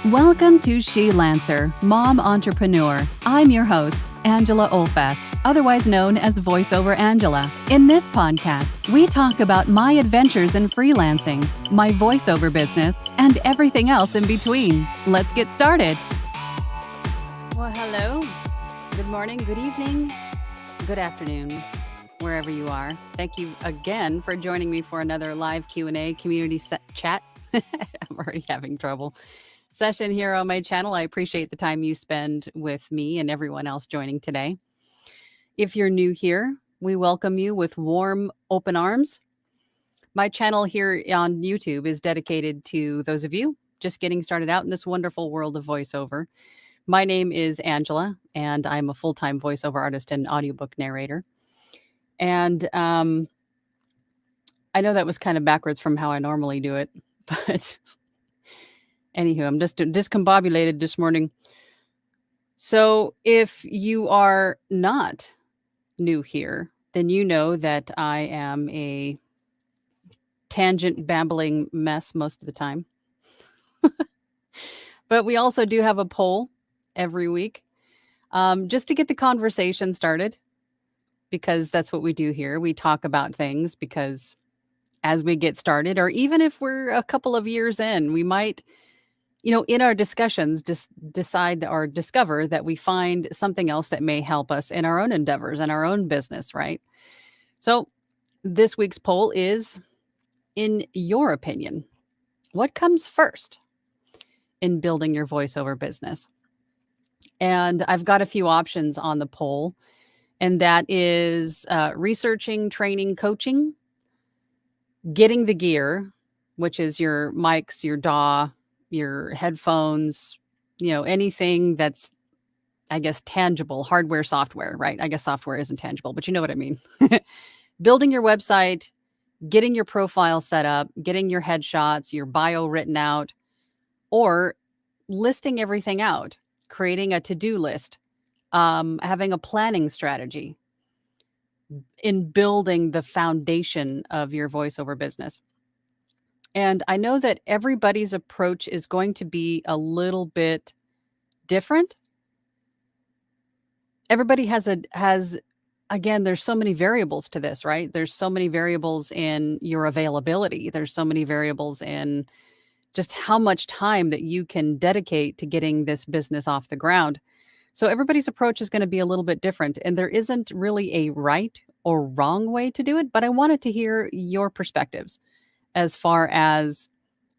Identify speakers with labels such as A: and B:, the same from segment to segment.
A: Welcome to She Lancer, Mom Entrepreneur. I'm your host, Angela Olfest, otherwise known as VoiceOver Angela. In this podcast, we talk about my adventures in freelancing, my voiceover business, and everything else in between. Let's get started. Well, hello. Good morning, good evening, good afternoon, wherever you are. Thank you again for joining me for another live Q&A community chat. I'm already having trouble. Session here on my channel. I appreciate the time you spend with me and everyone else joining today. If you're new here, we welcome you with warm, open arms. My channel here on YouTube is dedicated to those of you just getting started out in this wonderful world of voiceover. My name is Angela, and I'm a full-time voiceover artist and audiobook narrator. And I know that was kind of backwards from how I normally do it, but anywho, I'm just discombobulated this morning. So if you are not new here, then you know that I am a tangent babbling mess most of the time. But we also do have a poll every week just to get the conversation started, because that's what we do here. We talk about things because as we get started, or even if we're a couple of years in, we might, in our discussions, decide or discover that we find something else that may help us in our own endeavors and our own business, right? So this week's poll is, in your opinion, what comes first in building your voiceover business? And I've got a few options on the poll, and that is researching, training, coaching, getting the gear, which is your mics, your DAW, your headphones, anything that's, I guess, tangible, hardware, software, right? I guess software isn't tangible, but you know what I mean. Building your website, getting your profile set up, getting your headshots, your bio written out, or listing everything out, creating a to-do list, having a planning strategy in building the foundation of your voiceover business. And I know that everybody's approach is going to be a little bit different. Everybody has, again, there's so many variables to this, right? There's so many variables in your availability. There's so many variables in just how much time that you can dedicate to getting this business off the ground. So everybody's approach is going to be a little bit different, and there isn't really a right or wrong way to do it, but I wanted to hear your perspectives as far as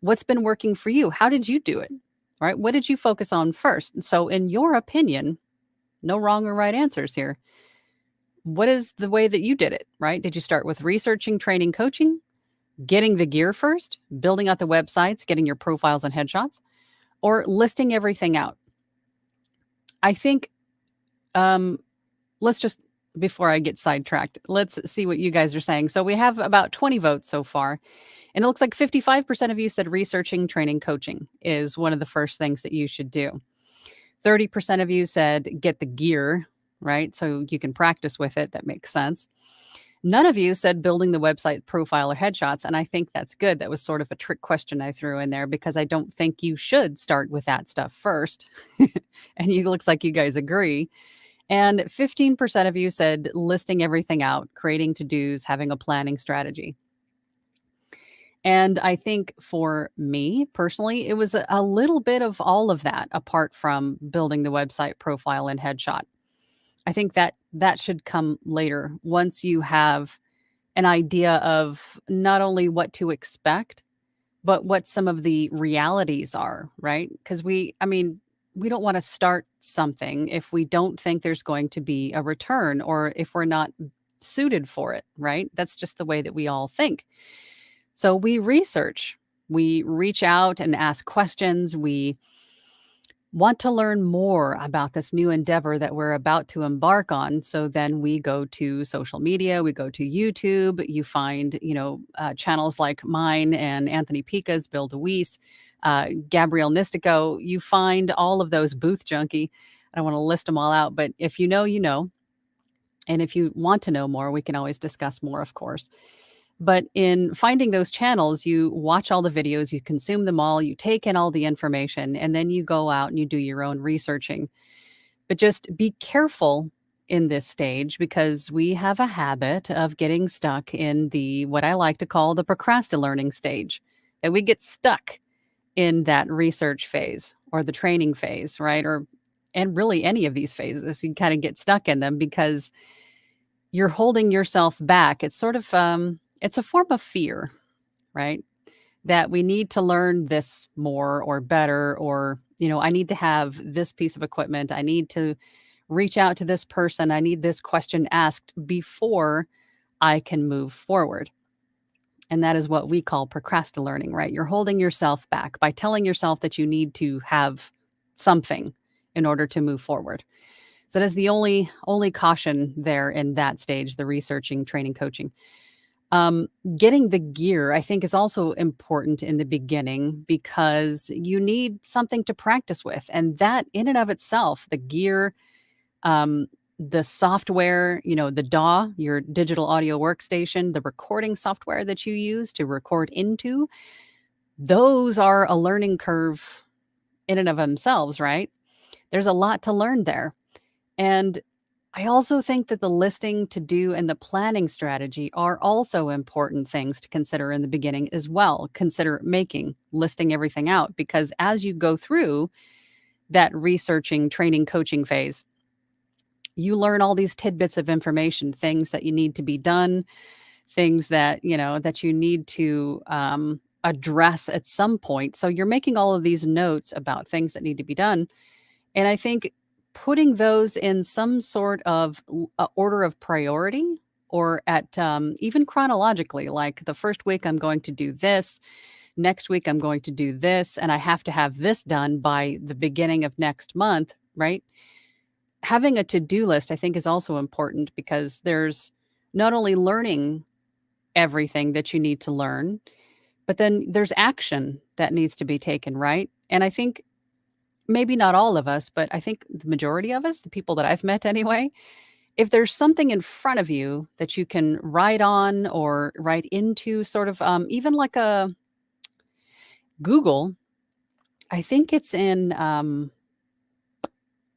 A: what's been working for you. How did you do it? All right. What did you focus on first? And so in your opinion, no wrong or right answers here. What is the way that you did it, right? Did you start with researching, training, coaching, getting the gear first, building out the websites, getting your profiles and headshots, or listing everything out? I think, let's just, before I get sidetracked, let's see what you guys are saying. So we have about 20 votes so far. And it looks like 55% of you said researching, training, coaching is one of the first things that you should do. 30% of you said get the gear, right? So you can practice with it. That makes sense. None of you said building the website profile or headshots. And I think that's good. That was sort of a trick question I threw in there, because I don't think you should start with that stuff first. And it looks like you guys agree. And 15% of you said listing everything out, creating to-dos, having a planning strategy. And I think for me personally, it was a little bit of all of that, apart from building the website profile and headshot. I think that should come later, once you have an idea of not only what to expect, but what some of the realities are, right? Because we don't want to start something if we don't think there's going to be a return, or if we're not suited for it, right? That's just the way that we all think. So we research, we reach out and ask questions. We want to learn more about this new endeavor that we're about to embark on. So then we go to social media, we go to YouTube. You find, channels like mine and Anthony Pica's, Bill DeWeese, Gabrielle Nistico. You find all of those, Booth Junkie. I don't want to list them all out, but if you know, you know. And if you want to know more, we can always discuss more, of course. But in finding those channels, you watch all the videos, you consume them all, you take in all the information, and then you go out and you do your own researching. But just be careful in this stage because we have a habit of getting stuck in the what I like to call the procrastinating stage, that we get stuck in that research phase or the training phase, right? Or and really any of these phases, you kind of get stuck in them because you're holding yourself back. It's sort of it's a form of fear, right? That we need to learn this more or better, or I need to have this piece of equipment. I need to reach out to this person. I need this question asked before I can move forward. And that is what we call procrastinating, right? You're holding yourself back by telling yourself that you need to have something in order to move forward. So that is the only caution there in that stage, the researching, training, coaching. Um, Getting the gear, I think, is also important in the beginning because you need something to practice with. And that in and of itself, the gear, um, the software, the DAW, your digital audio workstation, the recording software that you use to record into, those are a learning curve in and of themselves, right? There's a lot to learn there. And I also think that the listing, to do, and the planning strategy are also important things to consider in the beginning as well. Consider listing everything out, because as you go through that researching, training, coaching phase, you learn all these tidbits of information, things that you need to be done, things that you need to address at some point. So you're making all of these notes about things that need to be done. And I think putting those in some sort of order of priority, or at even chronologically, like the first week I'm going to do this, next week I'm going to do this, and I have to have this done by the beginning of next month, right? Having a to-do list, I think, is also important because there's not only learning everything that you need to learn, but then there's action that needs to be taken, right? And I think maybe not all of us, but I think the majority of us, the people that I've met anyway, if there's something in front of you that you can write on or write into, sort of even like a Google, I think it's in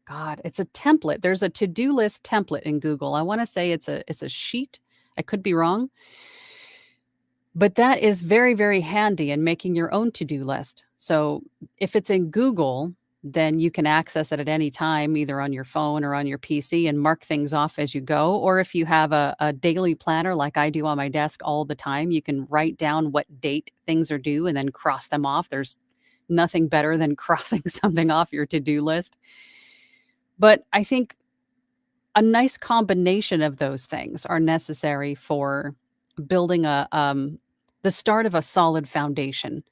A: God, it's a template. There's a to-do list template in Google. I want to say it's a sheet. I could be wrong. But that is very, very handy in making your own to-do list. So if it's in Google, then you can access it at any time, either on your phone or on your PC, and mark things off as you go. Or if you have a daily planner like I do on my desk all the time, you can write down what date things are due and then cross them off. There's nothing better than crossing something off your to-do list. But I think a nice combination of those things are necessary for building the start of a solid foundation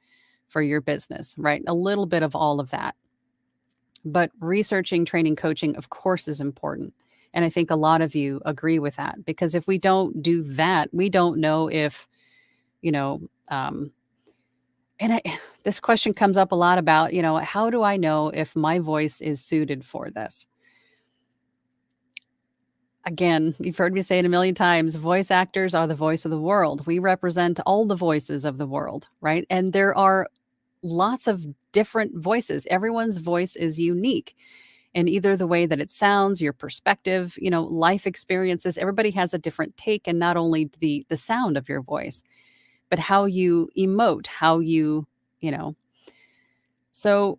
A: for your business, right? A little bit of all of that. But researching, training, coaching, of course, is important. And I think a lot of you agree with that, because if we don't do that, we don't know if, you know, this question comes up a lot about, how do I know if my voice is suited for this? Again, you've heard me say it a million times, voice actors are the voice of the world. We represent all the voices of the world, right? And there are lots of different voices. Everyone's voice is unique. And either the way that it sounds, your perspective, life experiences, everybody has a different take, and not only the sound of your voice, but how you emote, how you know. So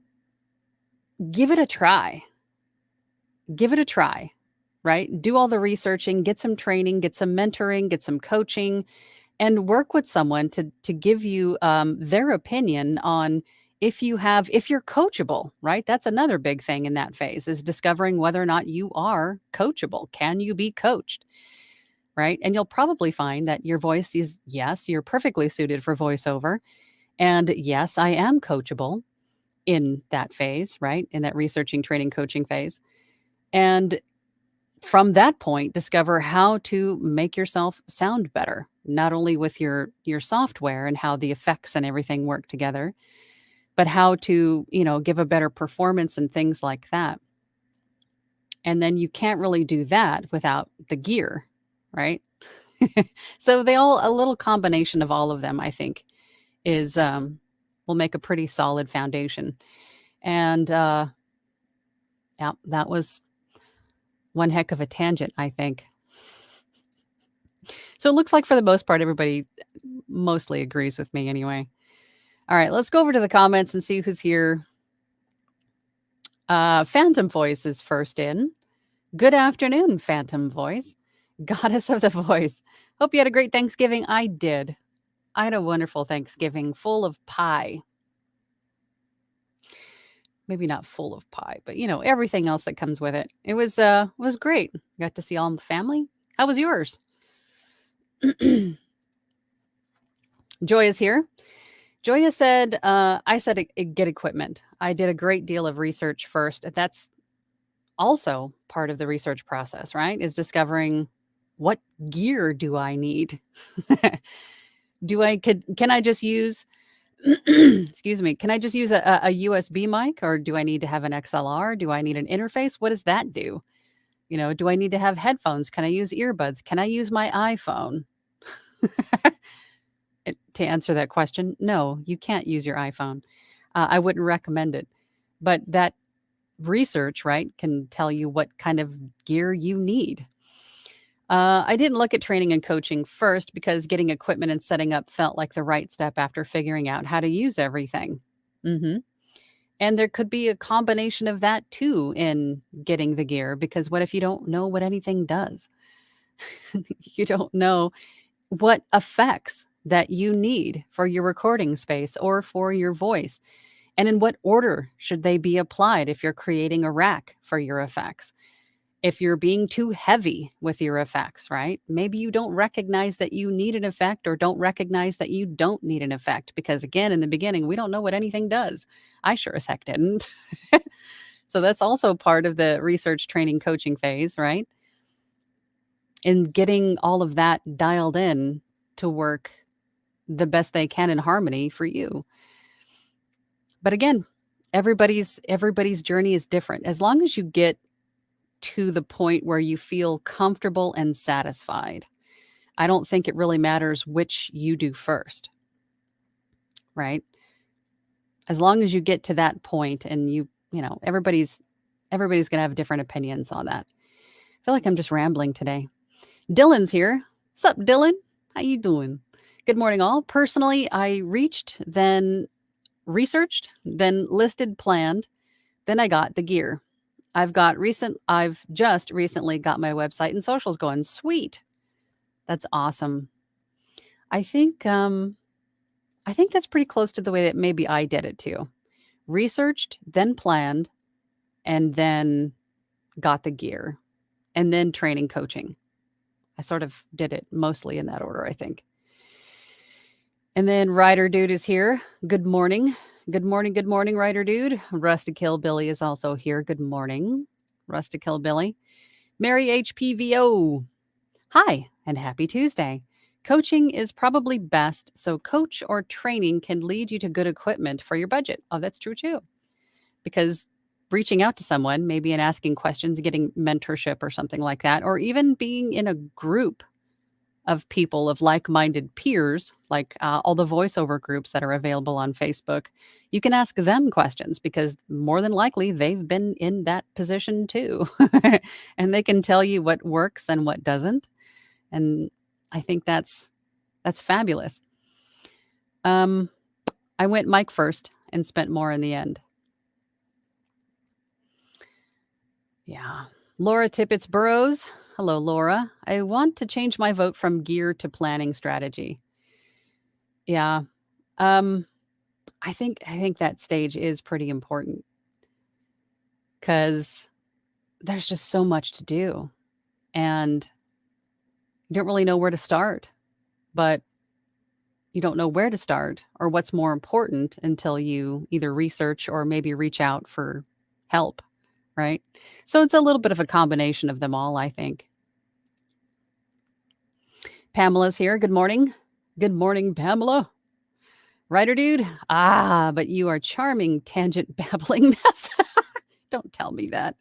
A: give it a try. Give it a try. Right? Do all the researching, get some training, get some mentoring, get some coaching, and work with someone to give you their opinion on if you're coachable, right? That's another big thing in that phase, is discovering whether or not you are coachable. Can you be coached? Right? And you'll probably find that your voice is, yes, you're perfectly suited for voiceover. And yes, I am coachable in that phase, right? In that researching, training, coaching phase. And from that point, discover how to make yourself sound better, not only with your software and how the effects and everything work together, but how to, give a better performance and things like that. And then you can't really do that without the gear, right? So they all, a little combination of all of them, I think, is will make a pretty solid foundation. And yeah, that was one heck of a tangent, I think. So it looks like for the most part, everybody mostly agrees with me anyway. All right, let's go over to the comments and see who's here. Phantom Voice is first in. Good afternoon, Phantom Voice. Goddess of the Voice. Hope you had a great Thanksgiving. I did. I had a wonderful Thanksgiving full of pie. Maybe not full of pie, but everything else that comes with it. It was great. Got to see all the family. How was yours? Joy is here. Joya said, I said get equipment. I did a great deal of research first. That's also part of the research process, right? Is discovering what gear do I need? Can I just use, excuse me, can I just use a USB mic, or do I need to have an XLR? Do I need an interface? What does that do? Do I need to have headphones? Can I use earbuds? Can I use my iPhone? To answer that question, no, you can't use your iPhone. I wouldn't recommend it. But that research, right, can tell you what kind of gear you need. I didn't look at training and coaching first because getting equipment and setting up felt like the right step after figuring out how to use everything. And there could be a combination of that too in getting the gear, because what if you don't know what anything does? You don't know what effects that you need for your recording space or for your voice. And in what order should they be applied if you're creating a rack for your effects? If you're being too heavy with your effects, right? Maybe you don't recognize that you need an effect, or don't recognize that you don't need an effect. Because again, in the beginning, we don't know what anything does. I sure as heck didn't. So that's also part of the research, training, coaching phase, right? In getting all of that dialed in to work the best they can in harmony for you. But again, everybody's journey is different. As long as you get to the point where you feel comfortable and satisfied, I don't think it really matters which you do first, right? As long as you get to that point, and everybody's going to have different opinions on that. I feel like I'm just rambling today. Dylan's here. What's up, Dylan? How you doing? Good morning, all. Personally, I reached, then researched, then listed, planned, then I got the gear. I've just recently got my website and socials going. Sweet. That's awesome. I think that's pretty close to the way that maybe I did it too. Researched, then planned, and then got the gear, and then training, coaching. I sort of did it mostly in that order, I think. And then Ryder Dude is here. Good morning. Good morning, Ryder Dude. Rustic Hillbilly is also here. Good morning, Rustic Hillbilly. Mary HPVO. Hi, and happy Tuesday. Coaching is probably best, so coach or training can lead you to good equipment for your budget. Oh, that's true too. Because reaching out to someone, maybe and asking questions, getting mentorship or something like that, or even being in a group of people, of like-minded peers, like all the voiceover groups that are available on Facebook, you can ask them questions, because more than likely they've been in that position too. And they can tell you what works and what doesn't. And I think that's fabulous. I went mic first and spent more in the end. Yeah. Laura Tippett Burrows. Hello, Laura. I want to change my vote from gear to planning strategy. Yeah. I think that stage is pretty important, because there's just so much to do, and you don't really know where to start, but you don't know where to start or what's more important until you either research or maybe reach out for help, right? So it's a little bit of a combination of them all, I think. Pamela's here. Good morning. Good morning, Pamela. Ryder Dude. But you are charming, tangent babbling mess. Don't tell me that.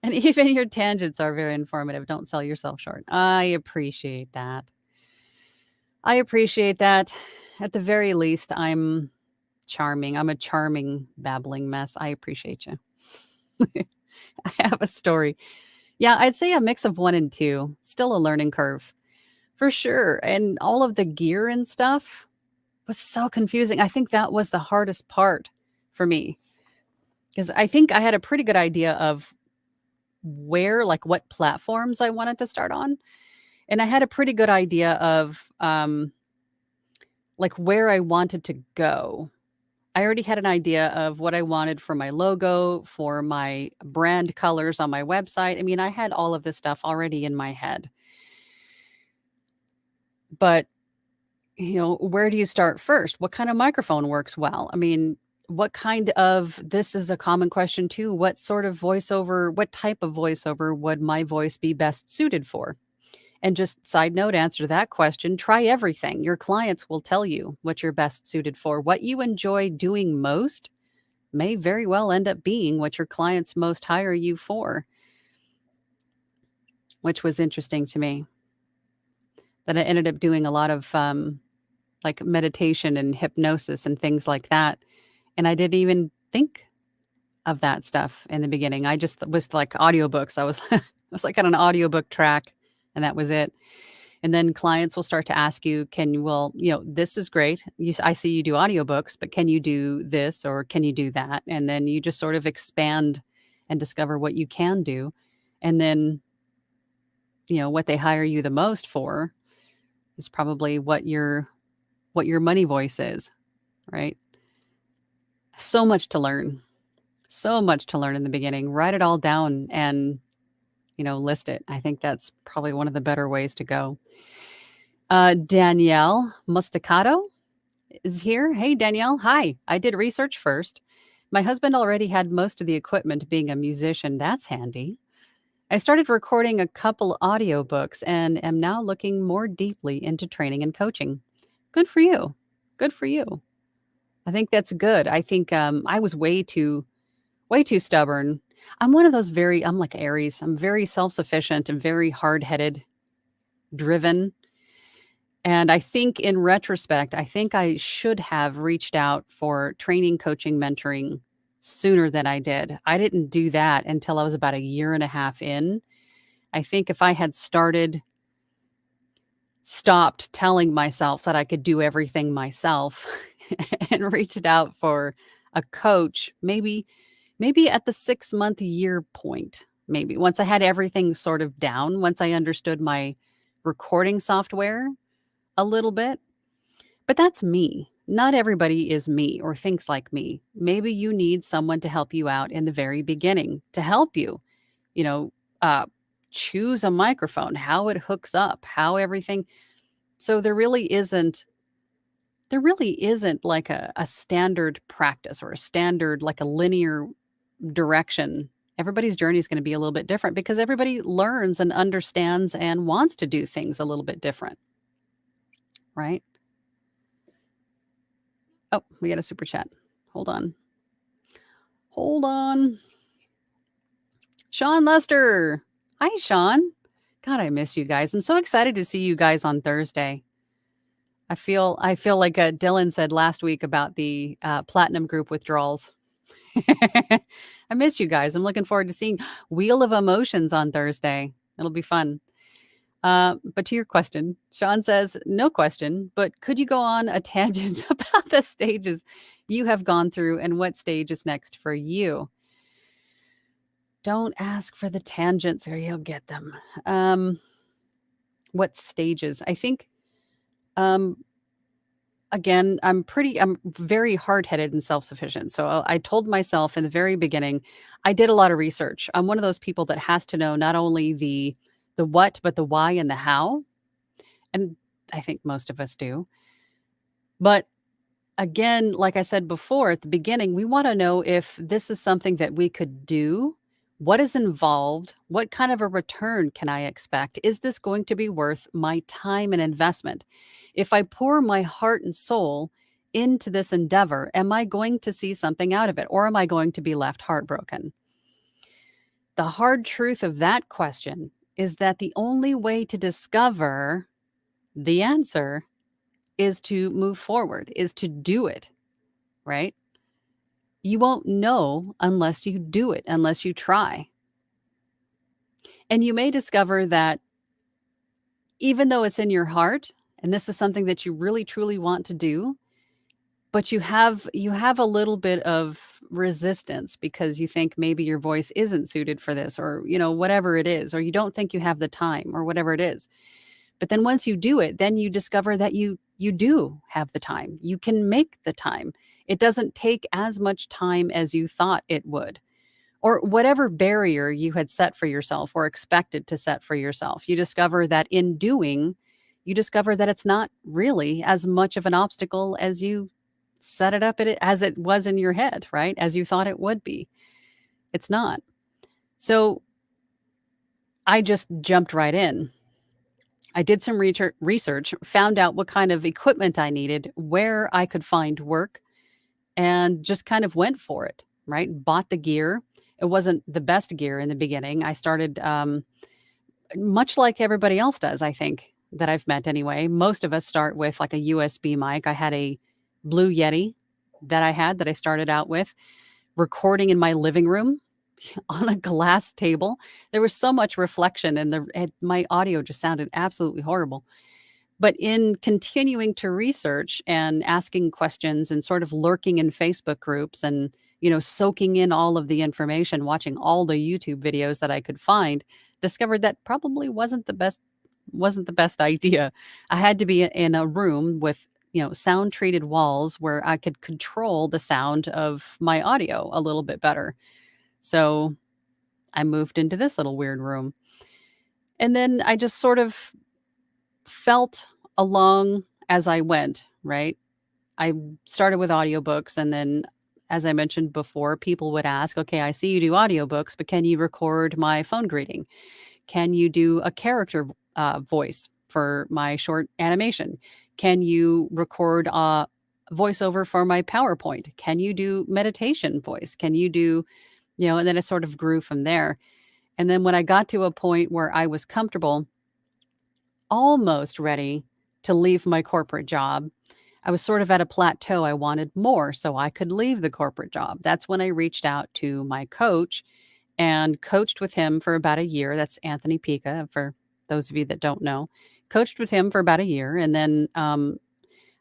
A: And even your tangents are very informative. Don't sell yourself short. I appreciate that. I appreciate that. At the very least, I'm charming. I'm a charming, babbling mess. I appreciate you. I have a story. Yeah, I'd say a mix of 1 and 2. Still a learning curve for sure. And all of the gear and stuff was so confusing. I think that was the hardest part for me because I think I had a pretty good idea of where, like what platforms I wanted to start on. And I had a pretty good idea of like where I wanted to go. I already had an idea of what I wanted for my logo, for my brand colors on my website. I mean, I had all of this stuff already in my head. But, where do you start first? What kind of microphone works well? I mean, what kind of this is a common question too. What sort of voiceover, what type of voiceover would my voice be best suited for? And just side note, answer that question. Try everything. Your clients will tell you what you're best suited for. What you enjoy doing most may very well end up being what your clients most hire you for, which was interesting to me. That I ended up doing a lot of like meditation and hypnosis and things like that. And I didn't even think of that stuff in the beginning. I just was like audiobooks. I was I was like on an audiobook track and that was it. And then clients will start to ask you, this is great. I see you do audiobooks, but can you do this or can you do that? And then you just sort of expand and discover what you can do. And then, what they hire you the most for is probably what your money voice is, right? So much to learn. So much to learn in the beginning. Write it all down and, list it. I think that's probably one of the better ways to go. Danielle Musticato is here. Hey, Danielle. Hi. I did research first. My husband already had most of the equipment being a musician. That's handy. I started recording a couple audiobooks and am now looking more deeply into training and coaching. Good for you. Good for you. I think that's good. I think I was way too stubborn. I'm one of those I'm like Aries. I'm very self-sufficient and very hard-headed, driven. And I think in retrospect, I think I should have reached out for training, coaching, mentoring sooner than I did. I didn't do that until I was about a year and a half in. I think if I had stopped telling myself that I could do everything myself and reached out for a coach, maybe at the 6-month year point, maybe once I had everything sort of down, once I understood my recording software a little bit. But that's me. Not everybody is me or thinks like me. Maybe you need someone to help you out in the very beginning to help you, you know, uh, choose a microphone, how it hooks up, how everything. So there really isn't like a standard practice or a standard, like a linear direction. Everybody's journey is going to be a little bit different because everybody learns and understands and wants to do things a little bit different. Right? Oh, we got a super chat. Hold on. Sean Lester. Hi, Sean. God, I miss you guys. I'm so excited to see you guys on Thursday. I feel like Dylan said last week about the platinum group withdrawals. I miss you guys. I'm looking forward to seeing Wheel of Emotions on Thursday. It'll be fun. But to your question, Sean says, no question, but could you go on a tangent about the stages you have gone through and what stage is next for you? Don't ask for the tangents or you'll get them. What stages? I think, again, I'm very hard-headed and self-sufficient. So I told myself in the very beginning, I did a lot of research. I'm one of those people that has to know not only the what, but the why and the how. And I think most of us do. But again, like I said before at the beginning, we want to know if this is something that we could do. What is involved? What kind of a return can I expect? Is this going to be worth my time and investment? If I pour my heart and soul into this endeavor, am I going to see something out of it or am I going to be left heartbroken? The hard truth of that question is that the only way to discover the answer is to move forward, is to do it, right? You won't know unless you do it, unless you try. And you may discover that even though it's in your heart, and this is something that you really truly want to do, but you have a little bit of resistance because you think maybe your voice isn't suited for this, or whatever it is, or you don't think you have the time, or whatever it is. But then once you do it, then you discover that you do have the time. You can make the time. It doesn't take as much time as you thought it would. Or whatever barrier you had set for yourself or expected to set for yourself. You discover that in doing, you discover that it's not really as much of an obstacle as you set it up as it was in your head, right? As you thought it would be. It's not. So I just jumped right in. I did some research, found out what kind of equipment I needed, where I could find work, and just kind of went for it, right? Bought the gear. It wasn't the best gear in the beginning. I started much like everybody else does, I think, that I've met anyway. Most of us start with like a USB mic. I had a Blue Yeti that I started out with, recording in my living room on a glass table. There was so much reflection and my audio just sounded absolutely horrible. But in continuing to research and asking questions and sort of lurking in Facebook groups and, soaking in all of the information, watching all the YouTube videos that I could find, discovered that probably wasn't the best idea. I had to be in a room with, sound treated walls where I could control the sound of my audio a little bit better. So I moved into this little weird room. And then I just sort of felt along as I went, right? I started with audiobooks, and then, as I mentioned before, people would ask, okay, I see you do audiobooks, but can you record my phone greeting? Can you do a character voice for my short animation? Can you record a voiceover for my PowerPoint? Can you do meditation voice? Can you do, and then it sort of grew from there. And then when I got to a point where I was comfortable, almost ready to leave my corporate job, I was sort of at a plateau. I wanted more, so I could leave the corporate job. That's when I reached out to my coach and coached with him for about a year. That's Anthony Pica, for those of you that don't know. Coached with him for about a year. And then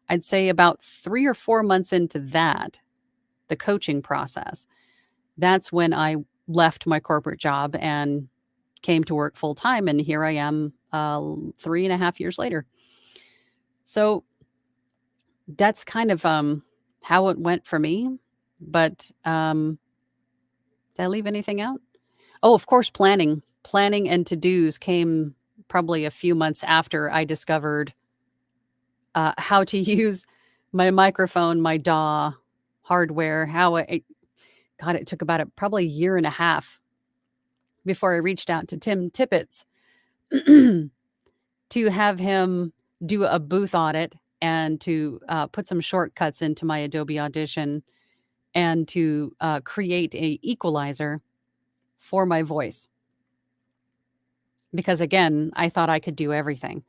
A: I'd say about 3 or 4 months into that, the coaching process, that's when I left my corporate job and came to work full time. And here I am 3.5 years later. So that's kind of how it went for me. But did I leave anything out? Oh, of course, planning. Planning and to-dos came probably a few months after I discovered how to use my microphone, my DAW hardware, it took about probably a year and a half before I reached out to Tim Tippett to have him do a booth audit and to put some shortcuts into my Adobe Audition and to create a equalizer for my voice. Because again, I thought I could do everything.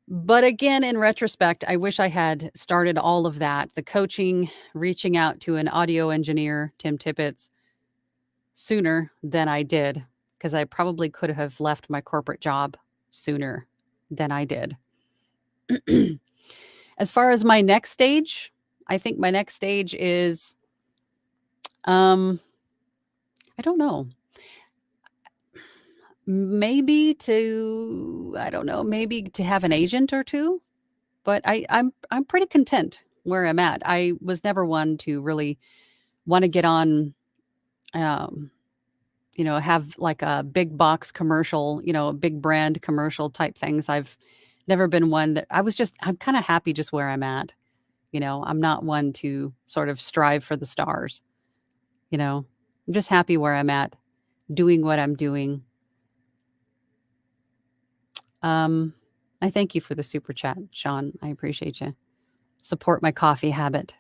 A: But again, in retrospect, I wish I had started all of that, the coaching, reaching out to an audio engineer, Tim Tippett, sooner than I did, because I probably could have left my corporate job sooner than I did. As far as my next stage, I think my next stage is, I don't know. Maybe to have an agent or two, but I'm pretty content where I'm at. I was never one to really want to get on, have like a big box commercial, a big brand commercial type things. I've never been one that I'm kind of happy just where I'm at. I'm not one to sort of strive for the stars. I'm just happy where I'm at, doing what I'm doing. I thank you for the super chat, Sean. I appreciate you. Support my coffee habit.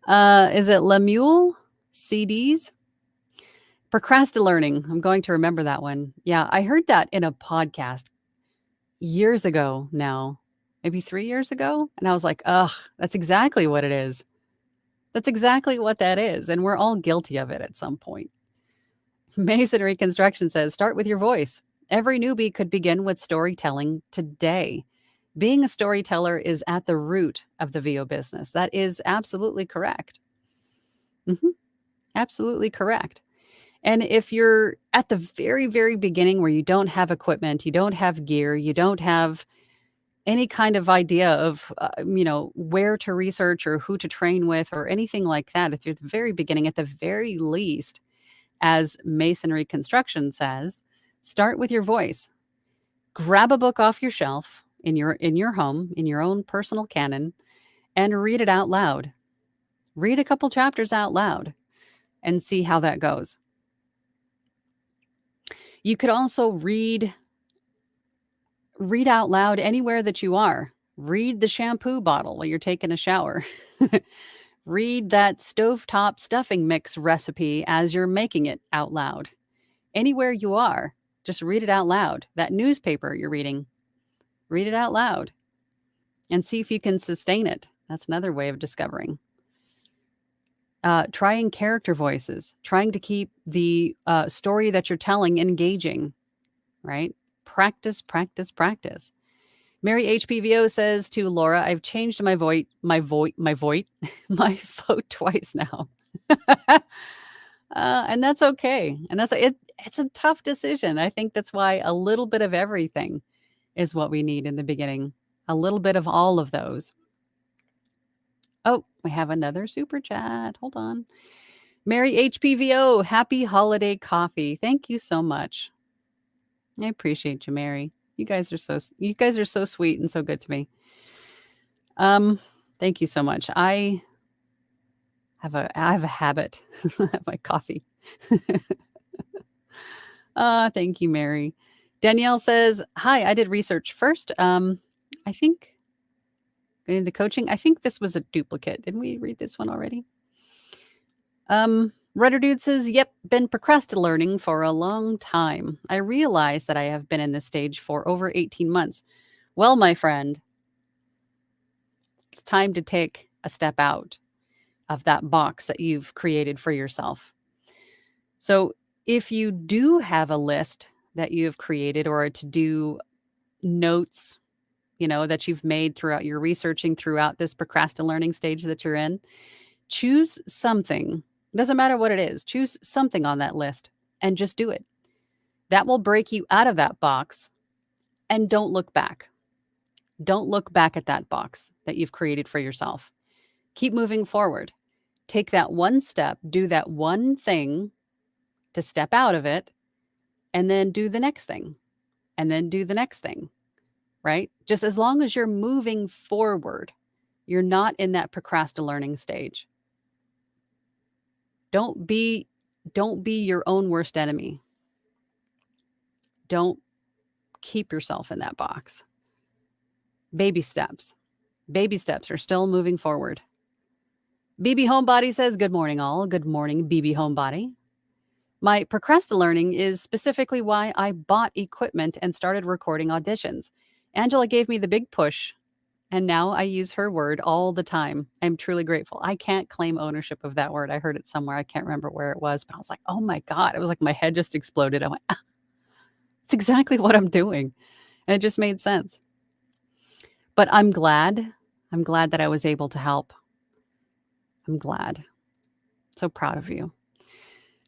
A: Is it Lemuel CDs? Procrastinating. I'm going to remember that one. Yeah, I heard that in a podcast years ago now, maybe 3 years ago, and I was like, "Ugh, that's exactly what it is. That's exactly what that is, and we're all guilty of it at some point." Masonry Construction says, "Start with your voice. Every newbie could begin with storytelling today. Being a storyteller is at the root of the VO business." That is absolutely correct. Mhm, absolutely correct. And if you're at the very, very beginning where you don't have equipment, you don't have gear, you don't have any kind of idea of, where to research or who to train with or anything like that, if you're at the very beginning, at the very least, as Masonry Construction says, start with your voice. Grab a book off your shelf in your home, in your own personal canon, and read it out loud. Read a couple chapters out loud and see how that goes. You could also read out loud anywhere that you are. Read the shampoo bottle while you're taking a shower. Read that stovetop stuffing mix recipe as you're making it out loud. Anywhere you are, just read it out loud. That newspaper you're reading, read it out loud and see if you can sustain it. That's another way of discovering. Trying character voices, trying to keep the story that you're telling engaging, right? Practice, practice, practice. Mary HPVO says to Laura, "I've changed my vote twice now." And that's okay. And it's a tough decision. I think that's why a little bit of everything is what we need in the beginning. A little bit of all of those. Oh, we have another super chat. Hold on. Mary HPVO, happy holiday coffee. Thank you so much. I appreciate you, Mary. You guys are so sweet and so good to me. Thank you so much. I have a habit of my coffee. Thank you, Mary. Danielle says, "Hi, I did research first. I think into coaching. I think this was a duplicate. Didn't we read this one already?" Rudder Dude says, "Yep, been procrastinating for a long time. I realize that I have been in this stage for over 18 months. Well, my friend, it's time to take a step out of that box that you've created for yourself." So, if you do have a list that you have created or a to-do notes, that you've made throughout your researching throughout this procrastinating stage that you're in, choose something. Doesn't matter what it is. Choose something on that list and just do it. That will break you out of that box, and don't look back. Don't look back at that box that you've created for yourself. Keep moving forward. Take that one step, do that one thing to step out of it, and then do the next thing, and then do the next thing, right? Just as long as you're moving forward, you're not in that procrastinating stage. Don't be your own worst enemy. Don't keep yourself in that box. Baby steps. Baby steps are still moving forward. BB Homebody says, "Good morning, all." Good morning, BB Homebody. "My procrastinating is specifically why I bought equipment and started recording auditions. Angela gave me the big push, and now I use her word all the time. I'm truly grateful." I can't claim ownership of that word. I heard it somewhere. I can't remember where it was, but I was like, oh my God. It was like my head just exploded. I went, it's exactly what I'm doing. And it just made sense. But I'm glad. I'm glad that I was able to help. I'm glad. So proud of you.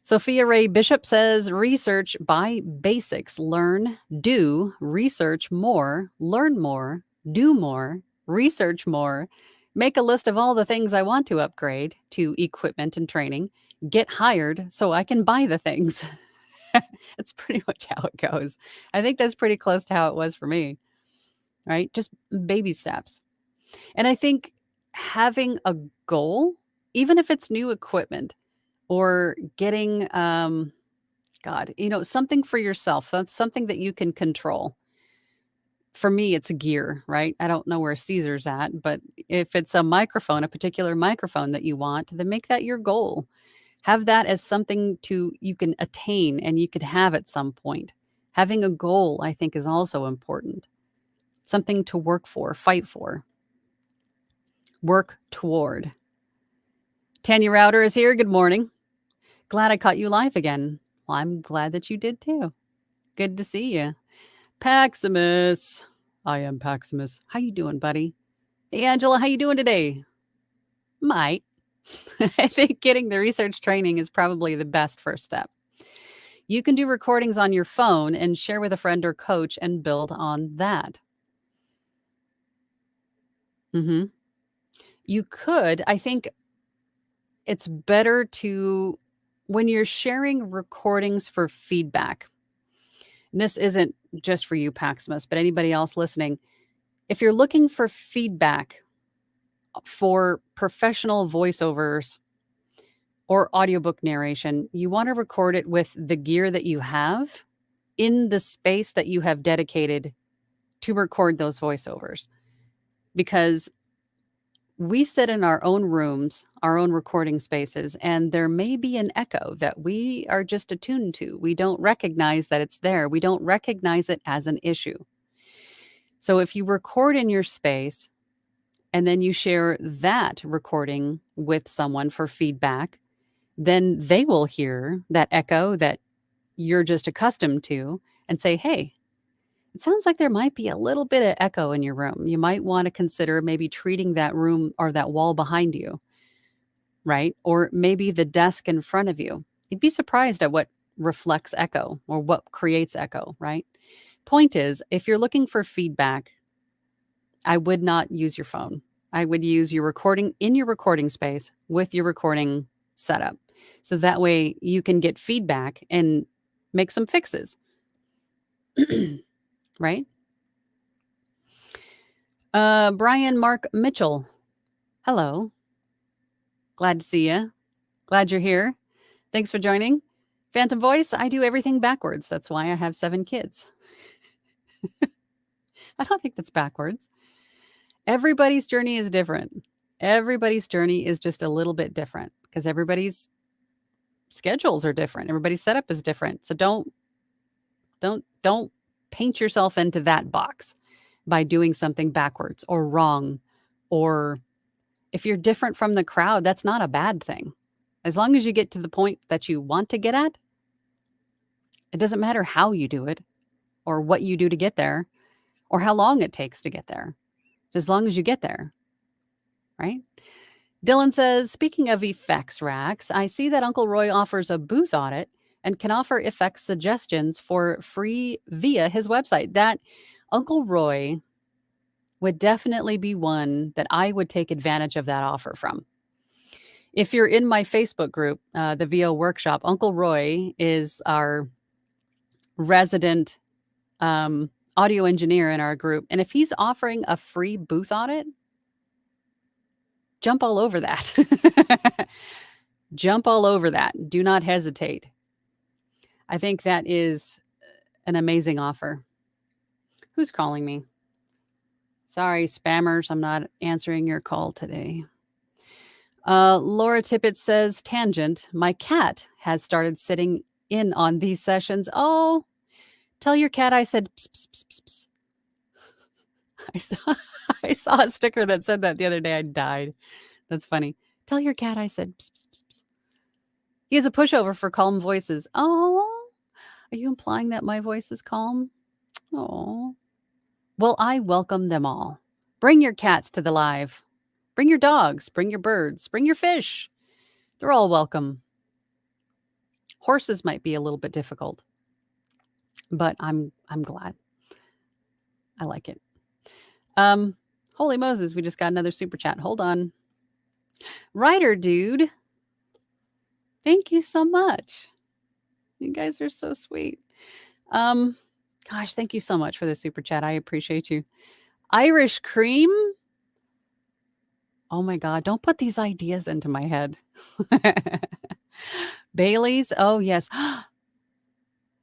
A: Sophia Ray Bishop says, "Research by basics. Learn, do, research more, learn more, do more, research more. Make a list of all the things I want to upgrade to equipment and training. Get hired so I can buy the things." That's pretty much how it goes. I think that's pretty close to how it was for me, right? Just baby steps. And I think having a goal, even if it's new equipment or getting, something for yourself, that's something that you can control. For me, it's gear, right? I don't know where Caesar's at, but if it's a microphone, a particular microphone that you want, then make that your goal. Have that as something you can attain and you could have at some point. Having a goal, I think, is also important. Something to work for, fight for, work toward. Tanya Router is here. Good morning. Glad I caught you live again. Well, I'm glad that you did too. Good to see you. Paximus. I am Paximus. How you doing, buddy? Hey, Angela, how you doing today? Might. I think getting the research training is probably the best first step. You can do recordings on your phone and share with a friend or coach and build on that. You could, I think it's better to, when you're sharing recordings for feedback, and this isn't just for you, Paximus, but anybody else listening, if you're looking for feedback for professional voiceovers or audiobook narration, you want to record it with the gear that you have in the space that you have dedicated to record those voiceovers. Because we sit in our own rooms, our own recording spaces, and there may be an echo that we are just attuned to. We don't recognize that it's there. We don't recognize it as an issue. So if you record in your space and then you share that recording with someone for feedback, then they will hear that echo that you're just accustomed to and say, hey, it sounds like there might be a little bit of echo in your room. You might want to consider maybe treating that room or that wall behind you, right? Or maybe the desk in front of you. You'd be surprised at what reflects echo or what creates echo, right? Point is, if you're looking for feedback, I would not use your phone. I would use your recording in your recording space with your recording setup. So that way you can get feedback and make some fixes. Right? Brian Mark Mitchell. Hello. Glad to see you. Glad you're here. Thanks for joining. Phantom Voice, I do everything backwards. That's why I have 7 kids. I don't think that's backwards. Everybody's journey is different. Everybody's journey is just a little bit different because everybody's schedules are different. Everybody's setup is different. So don't paint yourself into that box by doing something backwards or wrong. Or if you're different from the crowd, that's not a bad thing. As long as you get to the point that you want to get at, it doesn't matter how you do it or what you do to get there or how long it takes to get there. As long as you get there, right? Dylan says, speaking of effects racks, I see that Uncle Roy offers a booth audit and can offer effects suggestions for free via his website. That Uncle Roy would definitely be one that I would take advantage of that offer from. If you're in my Facebook group, the VO Workshop, Uncle Roy is our resident audio engineer in our group. And if he's offering a free booth audit, jump all over that. Jump all over that. Do not hesitate. I think that is an amazing offer. Who's calling me? Sorry, spammers. I'm not answering your call today. Laura Tippett says, tangent, my cat has started sitting in on these sessions. Oh, tell your cat I said, pss, pss, pss, pss. I saw a sticker that said that the other day. I died. That's funny. Tell your cat I said, pss, pss, pss, pss. He has a pushover for calm voices. Oh, are you implying that my voice is calm? Oh, well, I welcome them all. Bring your cats to the live. Bring your dogs, bring your birds, bring your fish. They're all welcome. Horses might be a little bit difficult, but I'm glad. I like it. Holy Moses, we just got another super chat. Hold on. Ryder dude. Thank you so much. You guys are so sweet. Gosh, thank you so much for the super chat. I appreciate you. Irish cream. Oh my God, don't put these ideas into my head. Bailey's. Oh, yes.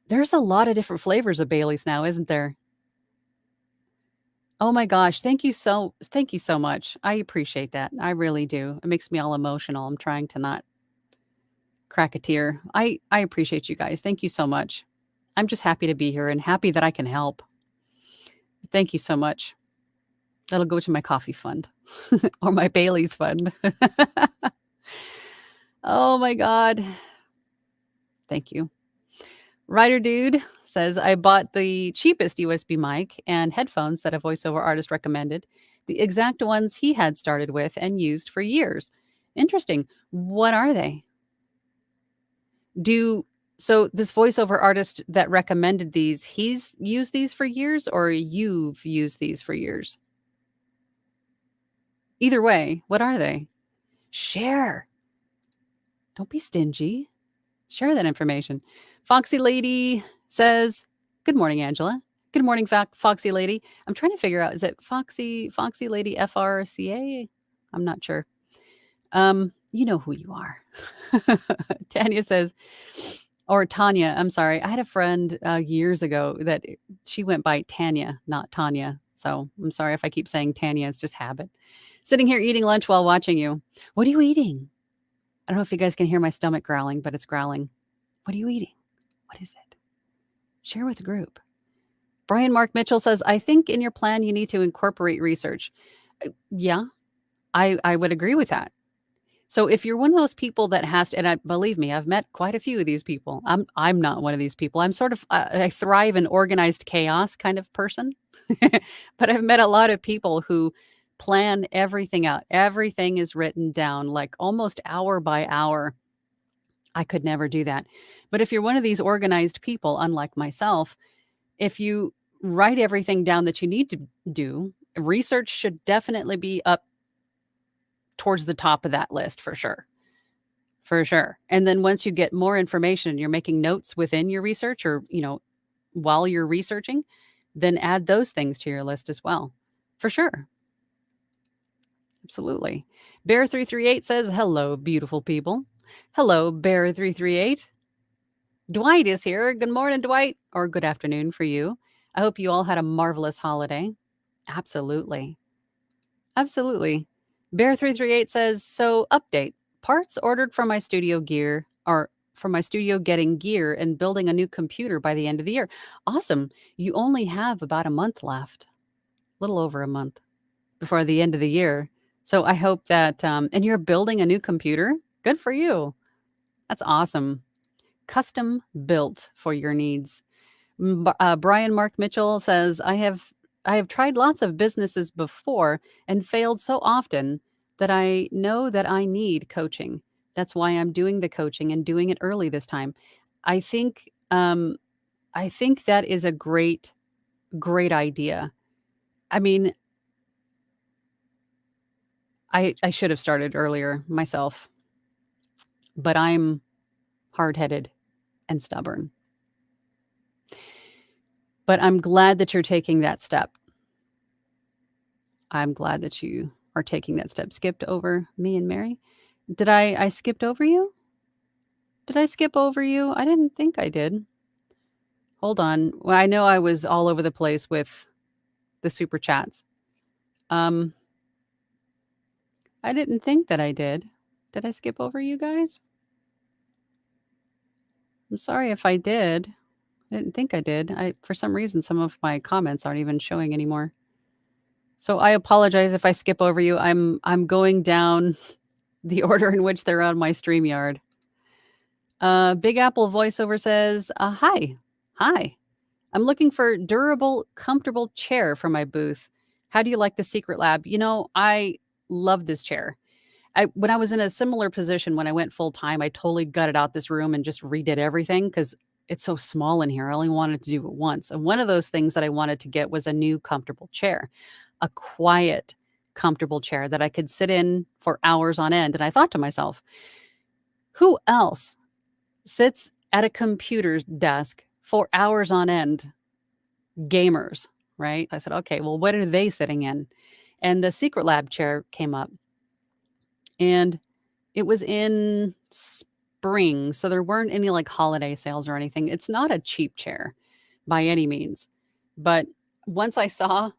A: There's a lot of different flavors of Bailey's now, isn't there? Oh my gosh, thank you so much. I appreciate that. I really do. It makes me all emotional. I'm trying to not crack a tear. I appreciate you guys. Thank you so much. I'm just happy to be here and happy that I can help. Thank you so much. That'll go to my coffee fund or my Bailey's fund. Oh my God. Thank you. Writer Dude says, I bought the cheapest USB mic and headphones that a voiceover artist recommended, the exact ones he had started with and used for years. Interesting. What are they? So this voiceover artist that recommended these, he's used these for years or you've used these for years? Either way, what are they? Share. Don't be stingy. Share that information. Foxy Lady says, good morning, Angela. Good morning, Foxy Lady. I'm trying to figure out, is it Foxy Lady FRCA? I'm not sure. You know who you are. Tanya says, or Tanya, I'm sorry. I had a friend years ago that she went by Tanya, not Tanya. So I'm sorry if I keep saying Tanya. It's just habit. Sitting here eating lunch while watching you. What are you eating? I don't know if you guys can hear my stomach growling, but it's growling. What are you eating? What is it? Share with the group. Brian Mark Mitchell says, I think in your plan, you need to incorporate research. Yeah, I would agree with that. So if you're one of those people that has to, and believe me, I've met quite a few of these people. I'm not one of these people. I'm sort of, I thrive in organized chaos kind of person, but I've met a lot of people who plan everything out. Everything is written down like almost hour by hour. I could never do that. But if you're one of these organized people, unlike myself, if you write everything down that you need to do, research should definitely be up towards the top of that list for sure. For sure. And then once you get more information, you're making notes within your research or, while you're researching, then add those things to your list as well. For sure. Absolutely. Bear338 says, hello, beautiful people. Hello, Bear338. Dwight is here. Good morning, Dwight, or good afternoon for you. I hope you all had a marvelous holiday. Absolutely. Absolutely. Bear338 says, so update. Parts ordered for my studio gear are for my studio getting gear and building a new computer by the end of the year. Awesome. You only have about a month left. A little over a month before the end of the year. So I hope that, and you're building a new computer. Good for you. That's awesome. Custom built for your needs. Brian Mark Mitchell says, I have tried lots of businesses before and failed so often that I know that I need coaching. That's why I'm doing the coaching and doing it early this time. I think that is a great idea. I mean, I should have started earlier myself, but I'm hard-headed and stubborn. But I'm glad that you're taking that step. I'm glad that you are taking that step. Skipped over me and Mary. Did I skipped over you? Did I skip over you? I didn't think I did. Hold on. Well, I know I was all over the place with the super chats. I didn't think that I did. Did I skip over you guys? I'm sorry if I did. I didn't think I did. For some reason, some of my comments aren't even showing anymore. So I apologize if I skip over you. I'm going down the order in which they're on my StreamYard. Big Apple voiceover says, hi. I'm looking for durable, comfortable chair for my booth. How do you like the Secret Lab? I love this chair. When I was in a similar position, when I went full time, I totally gutted out this room and just redid everything because it's so small in here. I only wanted to do it once. And one of those things that I wanted to get was a new comfortable chair, a quiet, comfortable chair that I could sit in for hours on end. And I thought to myself, who else sits at a computer desk for hours on end? Gamers, right? I said, okay, well, what are they sitting in? And the Secret Lab chair came up. And it was in spring, so there weren't any like holiday sales or anything. It's not a cheap chair by any means. But once I saw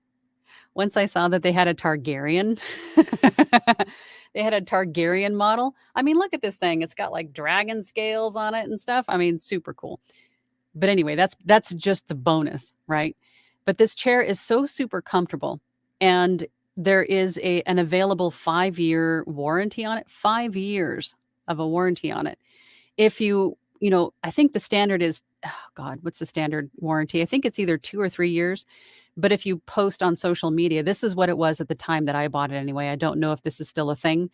A: Once I saw that they had a Targaryen, they had a Targaryen model. I mean, look at this thing. It's got like dragon scales on it and stuff. I mean, super cool. But anyway, that's just the bonus, right? But this chair is so super comfortable, and there is an available 5-year warranty on it. 5 years of a warranty on it. If I think the standard is, oh God, what's the standard warranty? I think it's either 2 or 3 years. But if you post on social media, this is what it was at the time that I bought it anyway. I don't know if this is still a thing,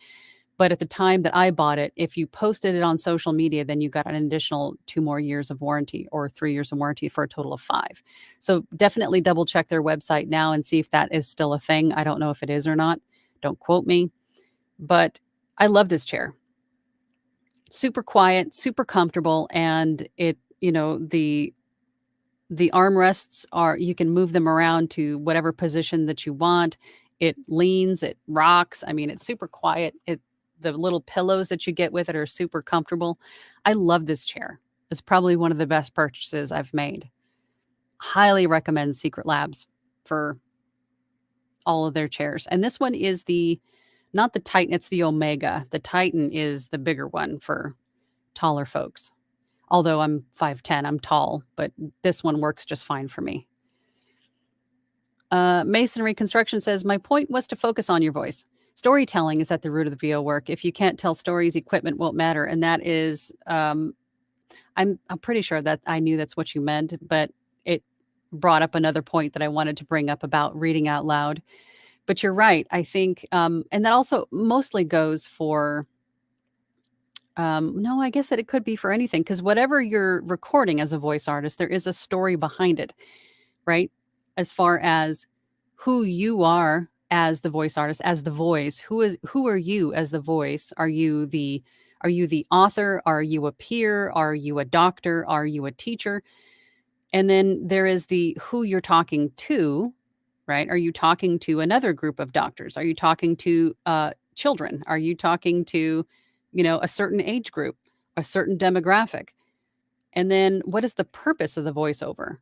A: but at the time that I bought it, if you posted it on social media, then you got an additional 2 more years of warranty or 3 years of warranty for a total of 5. So definitely double check their website now and see if that is still a thing. I don't know if it is or not. Don't quote me, but I love this chair. Super quiet, super comfortable, and the armrests you can move them around to whatever position that you want. It leans, it rocks. I mean, it's super quiet. The little pillows that you get with it are super comfortable. I love this chair. It's probably one of the best purchases I've made. Highly recommend Secret Labs for all of their chairs. And this one is not the Titan, it's the Omega. The Titan is the bigger one for taller folks. Although I'm 5'10", I'm tall, but this one works just fine for me. Masonry Construction says, my point was to focus on your voice. Storytelling is at the root of the VO work. If you can't tell stories, equipment won't matter. And that is, I'm pretty sure that I knew that's what you meant, but it brought up another point that I wanted to bring up about reading out loud. But you're right. I think, and that also mostly goes for, no, I guess that it could be for anything, because whatever you're recording as a voice artist, there is a story behind it, right? As far as who you are as the voice artist, as the voice, who are you as the voice? Are you the author? Are you a peer? Are you a doctor? Are you a teacher? And then there is the who you're talking to, right? Are you talking to another group of doctors? Are you talking to children? Are you talking to, a certain age group, a certain demographic? And then what is the purpose of the voiceover,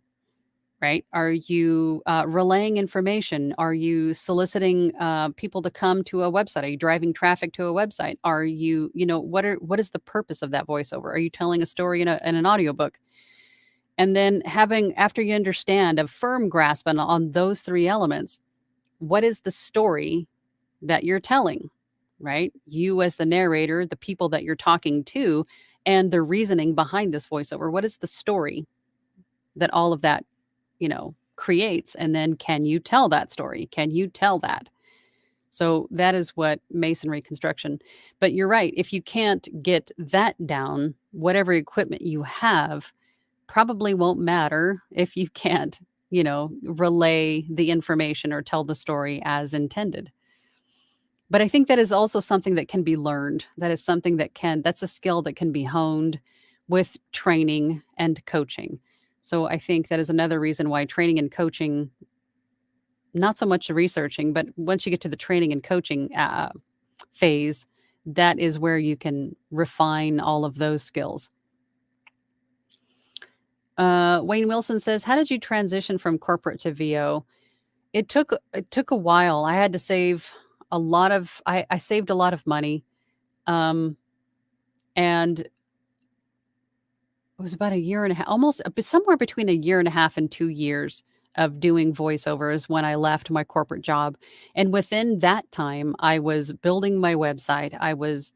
A: right? Are you relaying information? Are you soliciting people to come to a website? Are you driving traffic to a website? Are you, what is the purpose of that voiceover? Are you telling a story in an audiobook? And then after you understand a firm grasp on those 3 elements, what is the story that you're telling, right? You as the narrator, the people that you're talking to, and the reasoning behind this voiceover. What is the story that all of that, creates? And then can you tell that story? Can you tell that? So that is what masonry construction. But you're right. If you can't get that down, whatever equipment you have probably won't matter if you can't, relay the information or tell the story as intended. But I think that is also something that can be learned. That is something that's a skill that can be honed with training and coaching. So I think that is another reason why training and coaching, not so much the researching, but once you get to the training and coaching phase, that is where you can refine all of those skills. Wayne Wilson says, how did you transition from corporate to VO? It took a while. I had to save a lot of, I saved a lot of money. And it was about a year and a half, almost somewhere between a year and a half and 2 years of doing voiceovers when I left my corporate job. And within that time, I was building my website. I was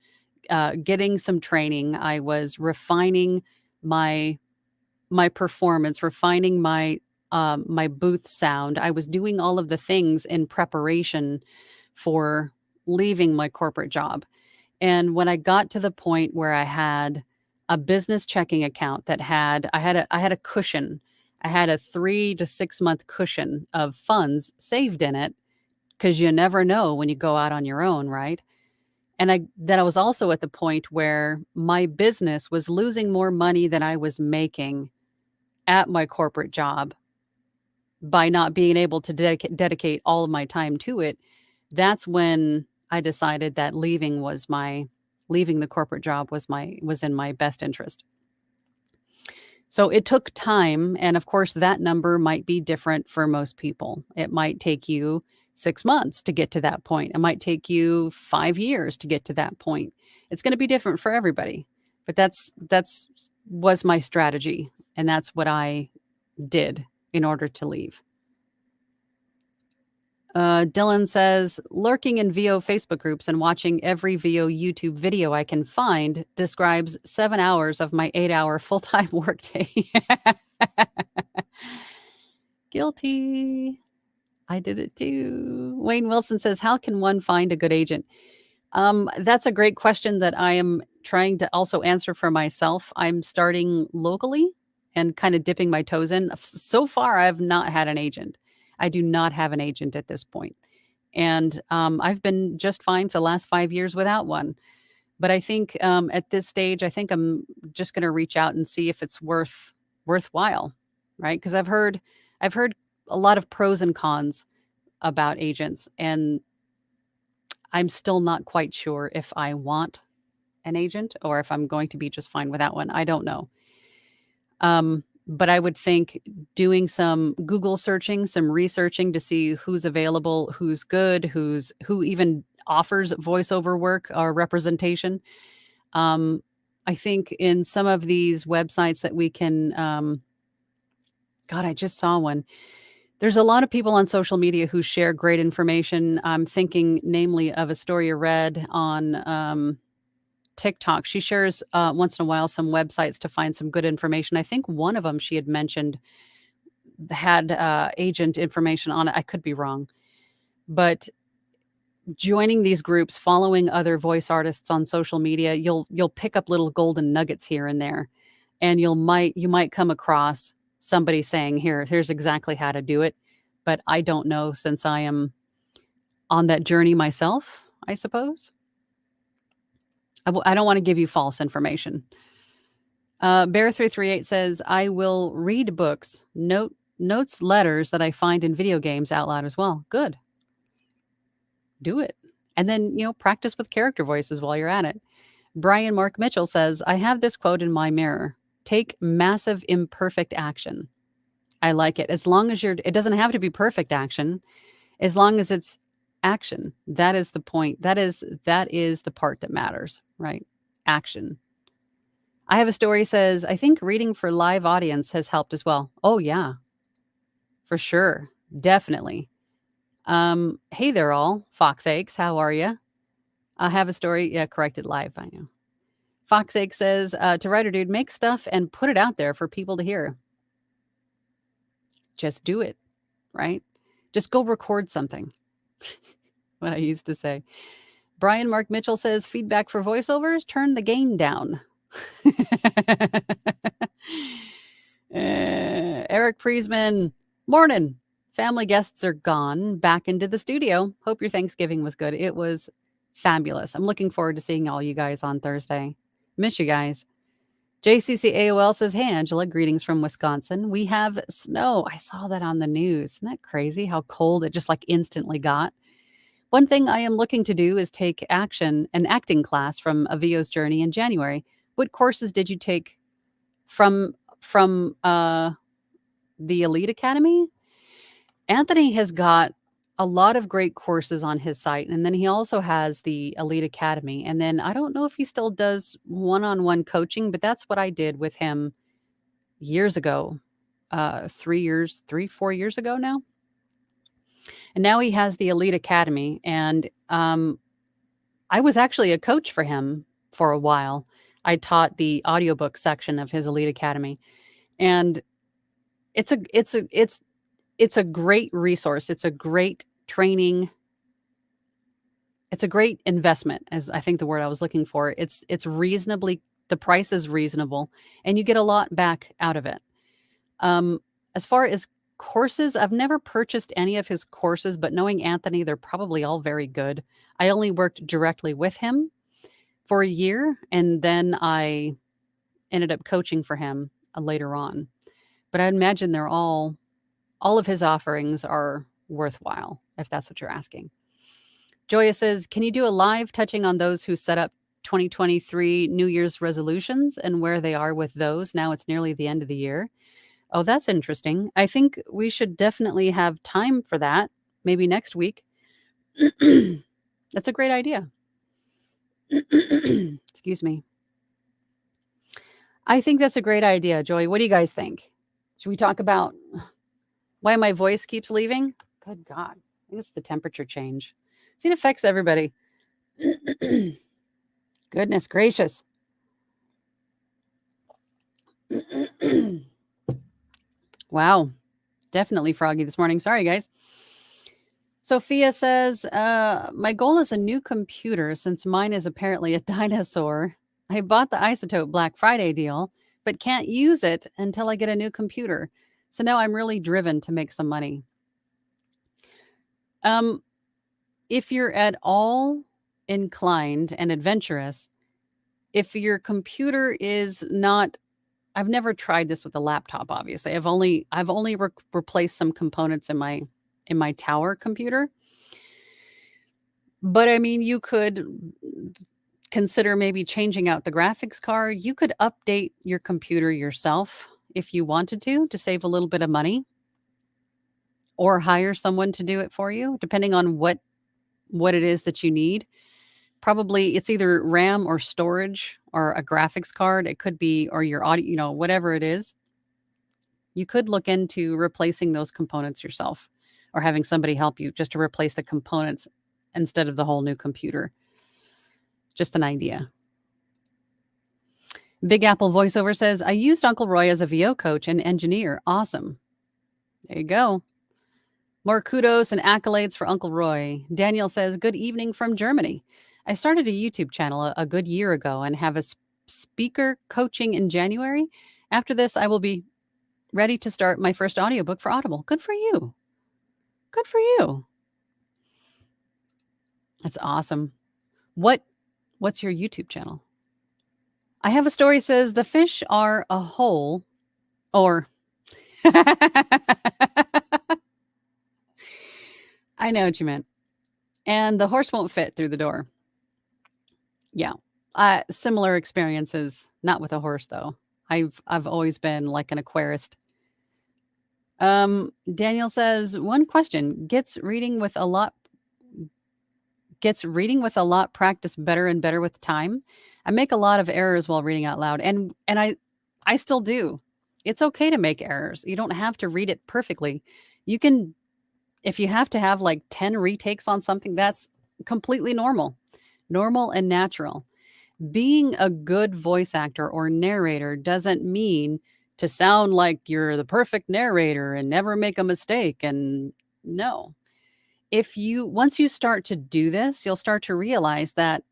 A: getting some training. I was refining my performance, refining my booth sound. I was doing all of the things in preparation for leaving my corporate job. And when I got to the point where I had a business checking account that I had a cushion. I had a 3 to 6 month cushion of funds saved in it, because you never know when you go out on your own, right? And I was also at the point where my business was losing more money than I was making at my corporate job by not being able to dedicate all of my time to it. That's when I decided that leaving the corporate job was in my best interest. So it took time. And of course, that number might be different for most people. It might take you 6 months to get to that point. It might take you 5 years to get to that point. It's going to be different for everybody. But that's was my strategy, and that's what I did in order to leave. Dylan says, lurking in VO Facebook groups and watching every VO YouTube video I can find describes 7 hours of my 8-hour full-time workday. Guilty. I did it too. Wayne Wilson says, how can one find a good agent? That's a great question that I am trying to also answer for myself. I'm starting locally and kind of dipping my toes in. So far, I've not had an agent. I do not have an agent at this point. And I've been just fine for the last 5 years without one. But I think at this stage, I think I'm just going to reach out and see if it's worthwhile, right? Because I've heard a lot of pros and cons about agents, and I'm still not quite sure if I want an agent or if I'm going to be just fine without one. I don't know. But I would think doing some Google searching, some researching to see who's available, who's good, who even offers voiceover work or representation. I think in some of these websites that we can, God, I just saw one. There's a lot of people on social media who share great information. I'm thinking namely of Astoria Red on TikTok. She shares once in a while some websites to find some good information. I think one of them she had mentioned had agent information on it. I could be wrong. But joining these groups, following other voice artists on social media, you'll pick up little golden nuggets here and there. And you might come across somebody saying, here's exactly how to do it. But I don't know, since I am on that journey myself, I suppose. I don't want to give you false information. Bear338 says, I will read books, notes, letters that I find in video games out loud as well. Good. Do it. And then, practice with character voices while you're at it. Brian Mark Mitchell says, I have this quote in my mirror. Take massive imperfect action. I like it. As long as it doesn't have to be perfect action, as long as it's action. That is the point. That is the part that matters, right? Action. I have a story says, I think reading for live audience has helped as well. Oh yeah, for sure. Definitely. Hey there all, Fox Eggs. How are you? I have a story. Yeah, corrected live. I know. Fox Egg says, to Writer Dude, make stuff and put it out there for people to hear. Just do it, right? Just go record something. What I used to say. Brian Mark Mitchell says, feedback for voiceovers, turn the gain down. Eric Priesman, morning. Family guests are gone, back into the studio. Hope your Thanksgiving was good. It was fabulous. I'm looking forward to seeing all you guys on Thursday. Miss you guys. JCC AOL says, hey, Angela, greetings from Wisconsin. We have snow. I saw that on the news. Isn't that crazy how cold it just instantly got? One thing I am looking to do is take an acting class from A VO's Journey in January. What courses did you take from the Elite Academy? Anthony has got a lot of great courses on his site. And then he also has the Elite Academy. And then I don't know if he still does one-on-one coaching, but that's what I did with him years ago, 4 years ago now. And now he has the Elite Academy. And I was actually a coach for him for a while. I taught the audiobook section of his Elite Academy. And it's a great resource. It's a great training. It's a great investment, as I think the word I was looking for. It's reasonably, the price is reasonable, and you get a lot back out of it. As far as courses, I've never purchased any of his courses, but knowing Anthony, they're probably all very good. I only worked directly with him for a year, and then I ended up coaching for him later on. But I'd imagine they're all of his offerings are worthwhile, if that's what you're asking. Joya says, can you do a live touching on those who set up 2023 New Year's resolutions and where they are with those? Now it's nearly the end of the year. Oh, that's interesting. I think we should definitely have time for that. maybe next week. That's a great idea. Excuse me. I think that's a great idea, Joy. What do you guys think? Should we talk about why my voice keeps leaving? Good God. I think it's the temperature change. See, it affects everybody. Goodness gracious. Wow. Definitely froggy this morning. Sorry, guys. Sophia says, my goal is a new computer since mine is apparently a dinosaur. I bought the Isotope Black Friday deal, but can't use it until I get a new computer. So now I'm really driven to make some money. If you're at all inclined and adventurous, if your computer is not, I've never tried this with a laptop, obviously. I've only replaced some components in my tower computer. But I mean, you could consider maybe changing out the graphics card. You could update your computer yourself if you wanted to save a little bit of money, or hire someone to do it for you, depending on what it is that you need. Probably it's either RAM or storage or a graphics card. It could be, or your audio, whatever it is. You could look into replacing those components yourself, or having somebody help you just to replace the components instead of the whole new computer. Just an idea. Big Apple voiceover says, I used Uncle Roy as a VO coach and engineer. Awesome. There you go. More kudos and accolades for Uncle Roy. Daniel says, good evening from Germany. I started a YouTube channel a good year ago and have a speaker coaching in January. After this, I will be ready to start my first audiobook for Audible. Good for you. Good for you. That's awesome. What's your YouTube channel? I have a story says the fish are a hole, or I know what you meant. And the horse won't fit through the door. Yeah. Similar experiences, not with a horse though. I've always been like an aquarist. Daniel says, one question, gets reading with a lot practice better and better with time. I make a lot of errors while reading out loud, and I still do. It's okay to make errors. You don't have to read it perfectly. You can, if you have to have like 10 retakes on something, that's completely normal and natural. Being a good voice actor or narrator doesn't mean to sound like you're the perfect narrator and never make a mistake. And no, once you start to do this, you'll start to realize that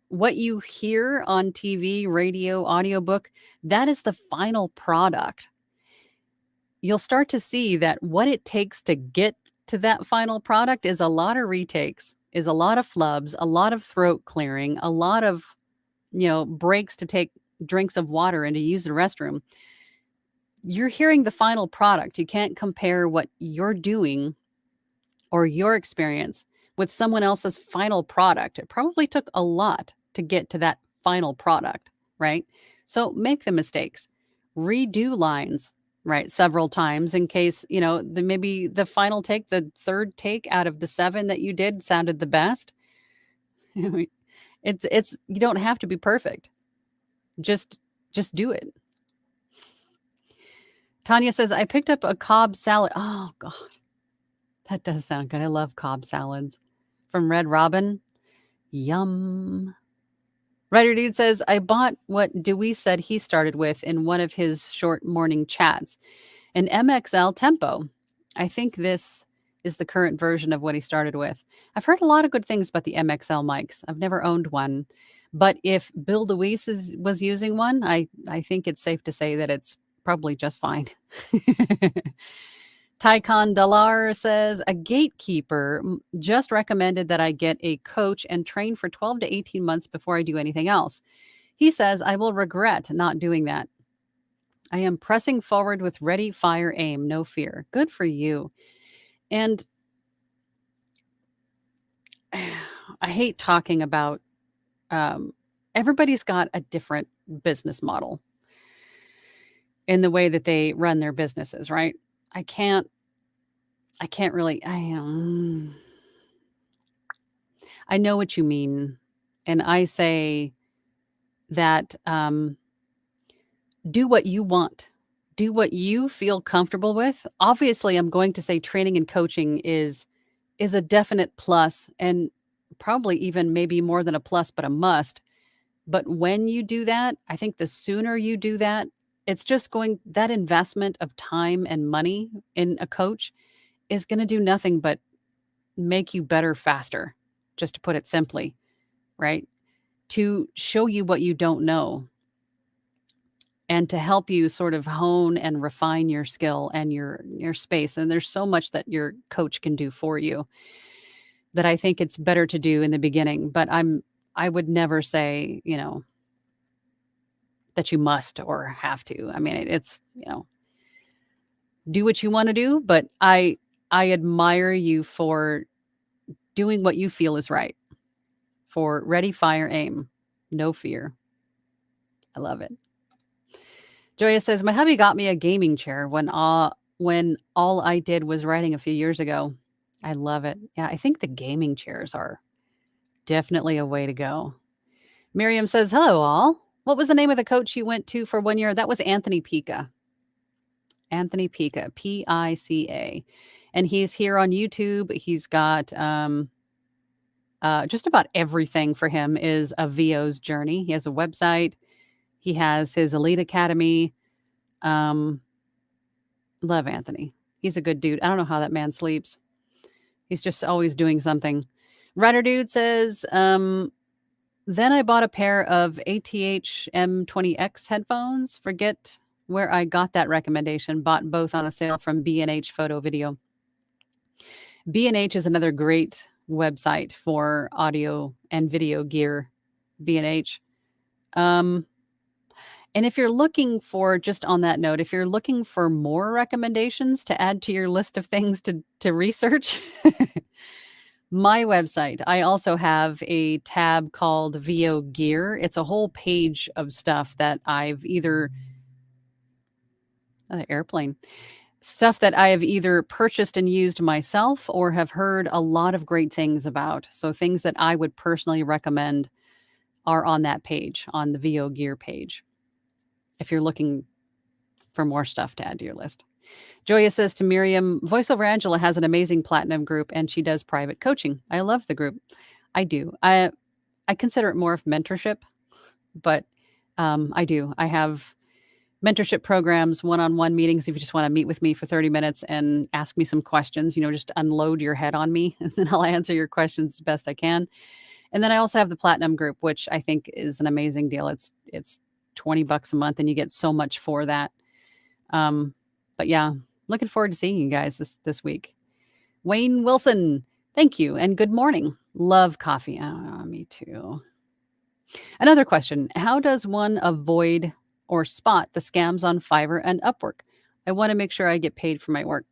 A: what you hear on TV, radio, audiobook, that is the final product. You'll start to see that what it takes to get to that final product is a lot of retakes, is a lot of flubs, a lot of throat clearing, a lot of, breaks to take drinks of water and to use the restroom. You're hearing the final product. You can't compare what you're doing or your experience with someone else's final product. It probably took a lot to get to that final product, right? So make the mistakes, redo lines, right, several times in case, maybe the final take, the third take out of the 7 that you did sounded the best. It's you don't have to be perfect. Just do it. Tanya says, I picked up a Cobb salad. Oh God. That does sound good. I love Cobb salads. From Red Robin. Yum. Writer Dude says, I bought what Dewey said he started with in one of his short morning chats, an MXL Tempo. I think this is the current version of what he started with. I've heard a lot of good things about the MXL mics. I've never owned one. But if Bill Deweese was using one, I think it's safe to say that it's probably just fine. Tycon Dalar says, a gatekeeper just recommended that I get a coach and train for 12 to 18 months before I do anything else. He says, I will regret not doing that. I am pressing forward with ready, fire, aim, no fear. Good for you. And I hate talking about, everybody's got a different business model in the way that they run their businesses, right? I can't I can't really, I know what you mean. And I say that do what you want, do what you feel comfortable with. Obviously, I'm going to say training and coaching is a definite plus, and probably even maybe more than a plus, but a must. But when you do that, I think the sooner you do that, it's just going that investment of time and money in a coach is going to do nothing but make you better faster, just to put it simply, right? To show you what you don't know and to help you sort of hone and refine your skill and your space. And there's so much that your coach can do for you that I think it's better to do in the beginning. But I would never say, that you must or have to. I mean, it's, do what you want to do, but I admire you for doing what you feel is right. For ready, fire, aim, no fear. I love it. Joya says, my hubby got me a gaming chair when all I did was writing a few years ago. I love it. Yeah, I think the gaming chairs are definitely a way to go. Miriam says, hello, all. What was the name of the coach you went to for 1 year? That was Anthony Pica. Anthony Pica, Pica. And he's here on YouTube. He's got just about everything for him is a VO's journey. He has a website. He has his Elite Academy. Love Anthony. He's a good dude. I don't know how that man sleeps. He's just always doing something. Ryder Dude says, then I bought a pair of ATH M20X headphones. Forget where I got that recommendation. Bought both on a sale from B&H Photo Video. B&H is another great website for audio and video gear. B&H. And if you're looking for, just on that note, if you're looking for more recommendations to add to your list of things to research, my website, I also have a tab called VO Gear. It's a whole page of stuff that I've either stuff that I have either purchased and used myself or have heard a lot of great things about. So things that I would personally recommend are on that page, on the VO Gear page, if you're looking for more stuff to add to your list. Joya says to Miriam, VoiceOver Angela has an amazing platinum group and she does private coaching. I love the group. I do. I consider it more of mentorship, but I do. I have mentorship programs, one-on-one meetings. If you just want to meet with me for 30 minutes and ask me some questions, just unload your head on me and then I'll answer your questions the best I can. And then I also have the platinum group, which I think is an amazing deal. It's $20 a month and you get so much for that. But yeah, looking forward to seeing you guys this week. Wayne Wilson, thank you and good morning. Love coffee. Oh, me too. Another question. How does one avoid or spot the scams on Fiverr and Upwork? I want to make sure I get paid for my work.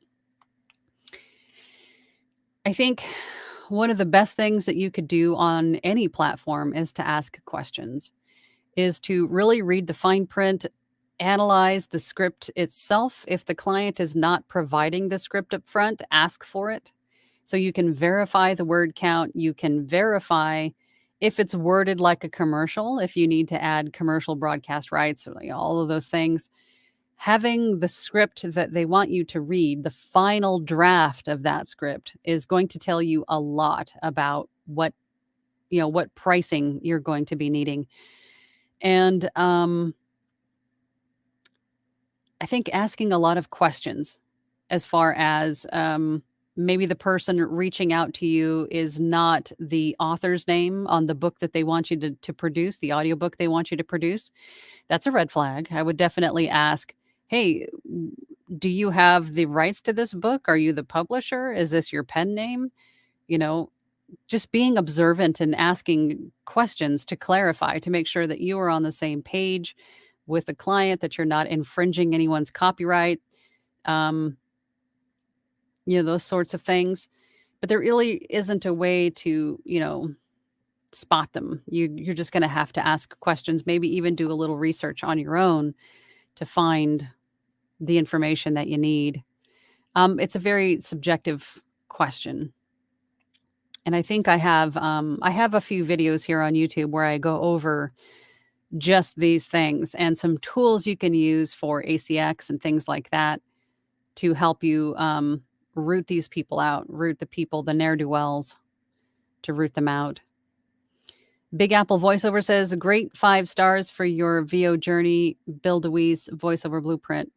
A: I think one of the best things that you could do on any platform is to ask questions, is to really read the fine print, analyze the script itself. If the client is not providing the script up front, ask for it. So you can verify the word count. You can verify if it's worded like a commercial, if you need to add commercial broadcast rights, all of those things. Having the script that they want you to read, the final draft of that script, is going to tell you a lot about what pricing you're going to be needing. And I think asking a lot of questions as far as maybe the person reaching out to you is not the author's name on the book that they want you to produce, the audiobook they want you to produce. That's a red flag. I would definitely ask, hey, do you have the rights to this book? Are you the publisher? Is this your pen name? Just being observant and asking questions to clarify, to make sure that you are on the same page with the client, that you're not infringing anyone's copyright, those sorts of things. But there really isn't a way to, spot them. You're just going to have to ask questions, maybe even do a little research on your own to find the information that you need. It's a very subjective question. And I think I have a few videos here on YouTube where I go over just these things and some tools you can use for ACX and things like that to help you root these people out, root the people, the ne'er-do-wells, to root them out. Big Apple Voiceover says, great 5 stars for your VO journey, Bill DeWeese voiceover blueprint.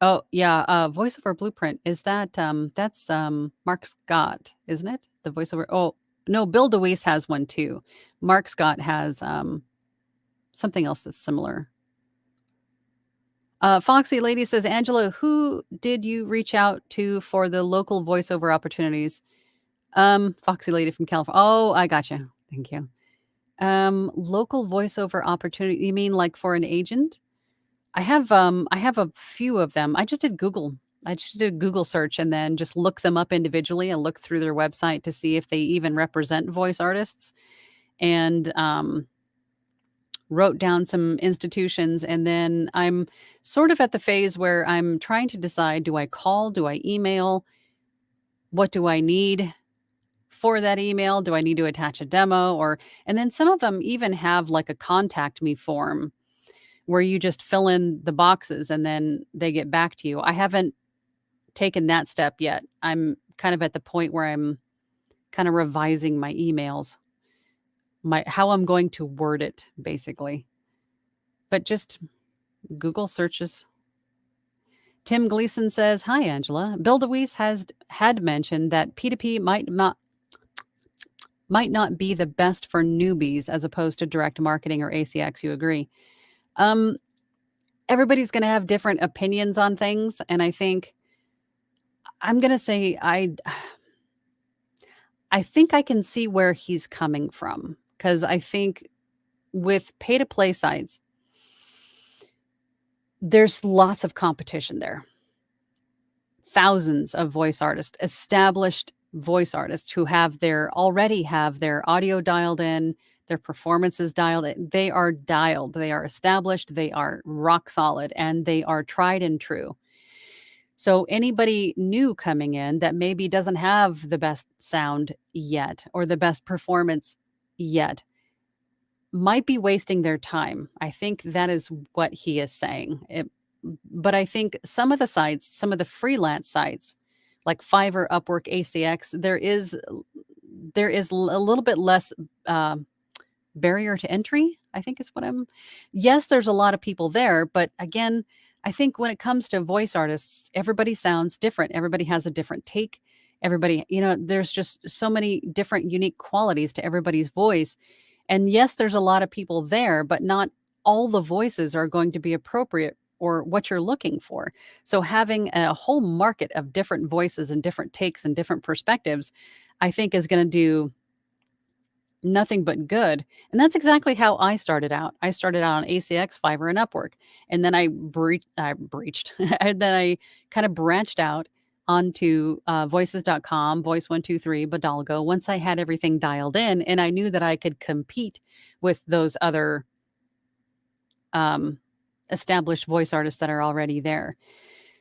A: Oh, yeah, voiceover blueprint. Is that, that's Mark Scott, isn't it? The voiceover. Oh, no, Bill DeWeese has one too. Mark Scott has something else that's similar. Foxy Lady says, Angela, who did you reach out to for the local voiceover opportunities? Foxy Lady from California. Oh, I gotcha. Thank you. Local voiceover opportunity. You mean like for an agent? I have a few of them. I just did Google. I just did a Google search and then just look them up individually and look through their website to see if they even represent voice artists. And wrote down some institutions, and then I'm sort of at the phase where I'm trying to decide, do I call, do I email, what do I need for that email? Do I need to attach a demo? Or and then some of them even have like a contact me form where you just fill in the boxes and then they get back to you. I haven't taken that step yet. I'm kind of at the point where I'm kind of revising my emails, how I'm going to word it, basically. But just Google searches. Tim Gleason says, hi, Angela. Bill DeWeese had mentioned that P2P might not be the best for newbies as opposed to direct marketing or ACX. You agree? Everybody's going to have different opinions on things. And I think I'm going to say I think I can see where he's coming from, because I think with pay-to-play sites, there's lots of competition there. Thousands of voice artists, established voice artists who already have their audio dialed in, their performances dialed in. They are dialed, they are established, they are rock solid, and they are tried and true. So anybody new coming in that maybe doesn't have the best sound yet or the best performance yet might be wasting their time. I think that is what he is saying. But I think some of the sites, some of the freelance sites like Fiverr, Upwork, ACX, there is a little bit less barrier to entry, I think is what yes, there's a lot of people there, but again, I think when it comes to voice artists, everybody sounds different. Everybody has a different take. Everybody, there's just so many different unique qualities to everybody's voice. And yes, there's a lot of people there, but not all the voices are going to be appropriate or what you're looking for. So having a whole market of different voices and different takes and different perspectives, I think is going to do nothing but good. And that's exactly how I started out. I started out on ACX, Fiverr, and Upwork. And then I breached. And then I kind of branched out onto voices.com, Voice123, Bodalgo, once I had everything dialed in and I knew that I could compete with those other established voice artists that are already there.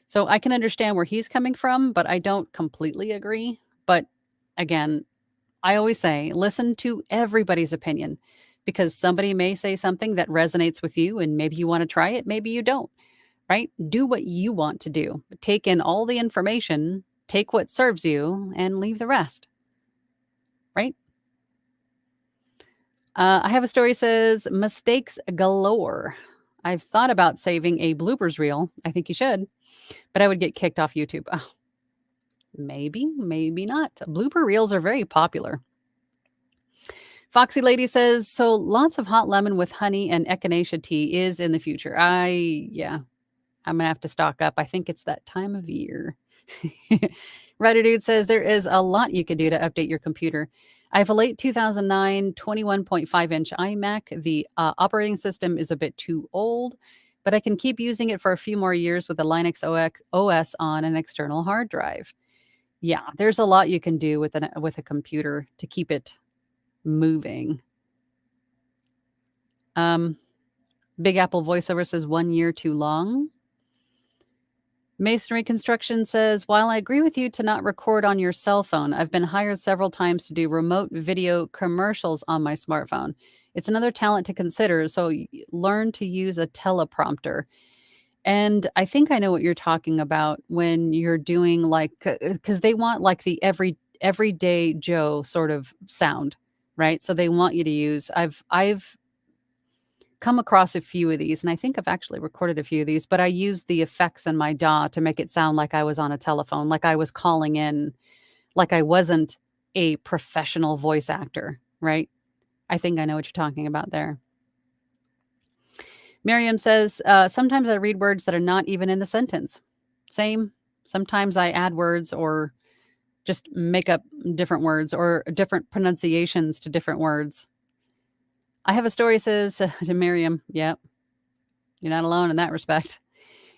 A: So I can understand where he's coming from, but I don't completely agree. But again, I always say, listen to everybody's opinion, because somebody may say something that resonates with you and maybe you want to try it, maybe you don't, right? Do what you want to do. Take in all the information, take what serves you, and leave the rest, right? I have a story says, mistakes galore. I've thought about saving a bloopers reel. I think you should, but I would get kicked off YouTube. Oh, maybe not. Blooper reels are very popular. Foxy Lady says, so lots of hot lemon with honey and echinacea tea is in the future. I'm going to have to stock up. I think it's that time of year. Writer Dude says, there is a lot you can do to update your computer. I have a late 2009 21.5-inch iMac. The operating system is a bit too old, but I can keep using it for a few more years with a Linux OS on an external hard drive. Yeah, there's a lot you can do with a computer to keep it moving. Big Apple Voiceover says 1 year too long. Masonry Construction says, while I agree with you to not record on your cell phone, I've been hired several times to do remote video commercials on my smartphone. It's another talent to consider, so learn to use a teleprompter. And I think I know what you're talking about when you're doing like, because they want like the everyday Joe sort of sound, right? So they want you to use. I've come across a few of these, and I think I've actually recorded a few of these, but I used the effects in my DAW to make it sound like I was on a telephone, like I was calling in, like I wasn't a professional voice actor, right? I think I know what you're talking about there. Miriam says, sometimes I read words that are not even in the sentence. Same. Sometimes I add words or just make up different words or different pronunciations to different words. I have a story, says to Miriam. Yep. You're not alone in that respect.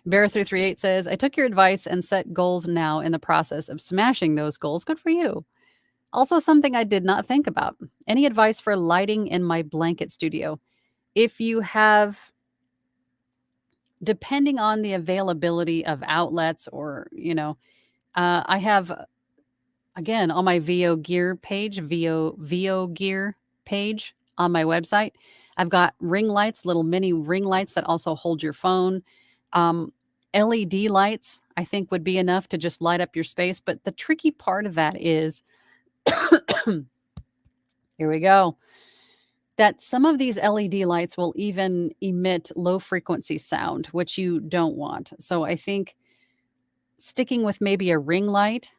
A: Bear338 says, I took your advice and set goals now in the process of smashing those goals. Good for you. Also, something I did not think about. Any advice for lighting in my blanket studio? If you have, depending on the availability of outlets or, I have, again, on my VO Gear page, VO Gear page on my website, I've got ring lights, little mini ring lights that also hold your phone. LED lights, I think, would be enough to just light up your space. But the tricky part of that is, here we go, that some of these LED lights will even emit low frequency sound, which you don't want. So I think sticking with maybe a ring light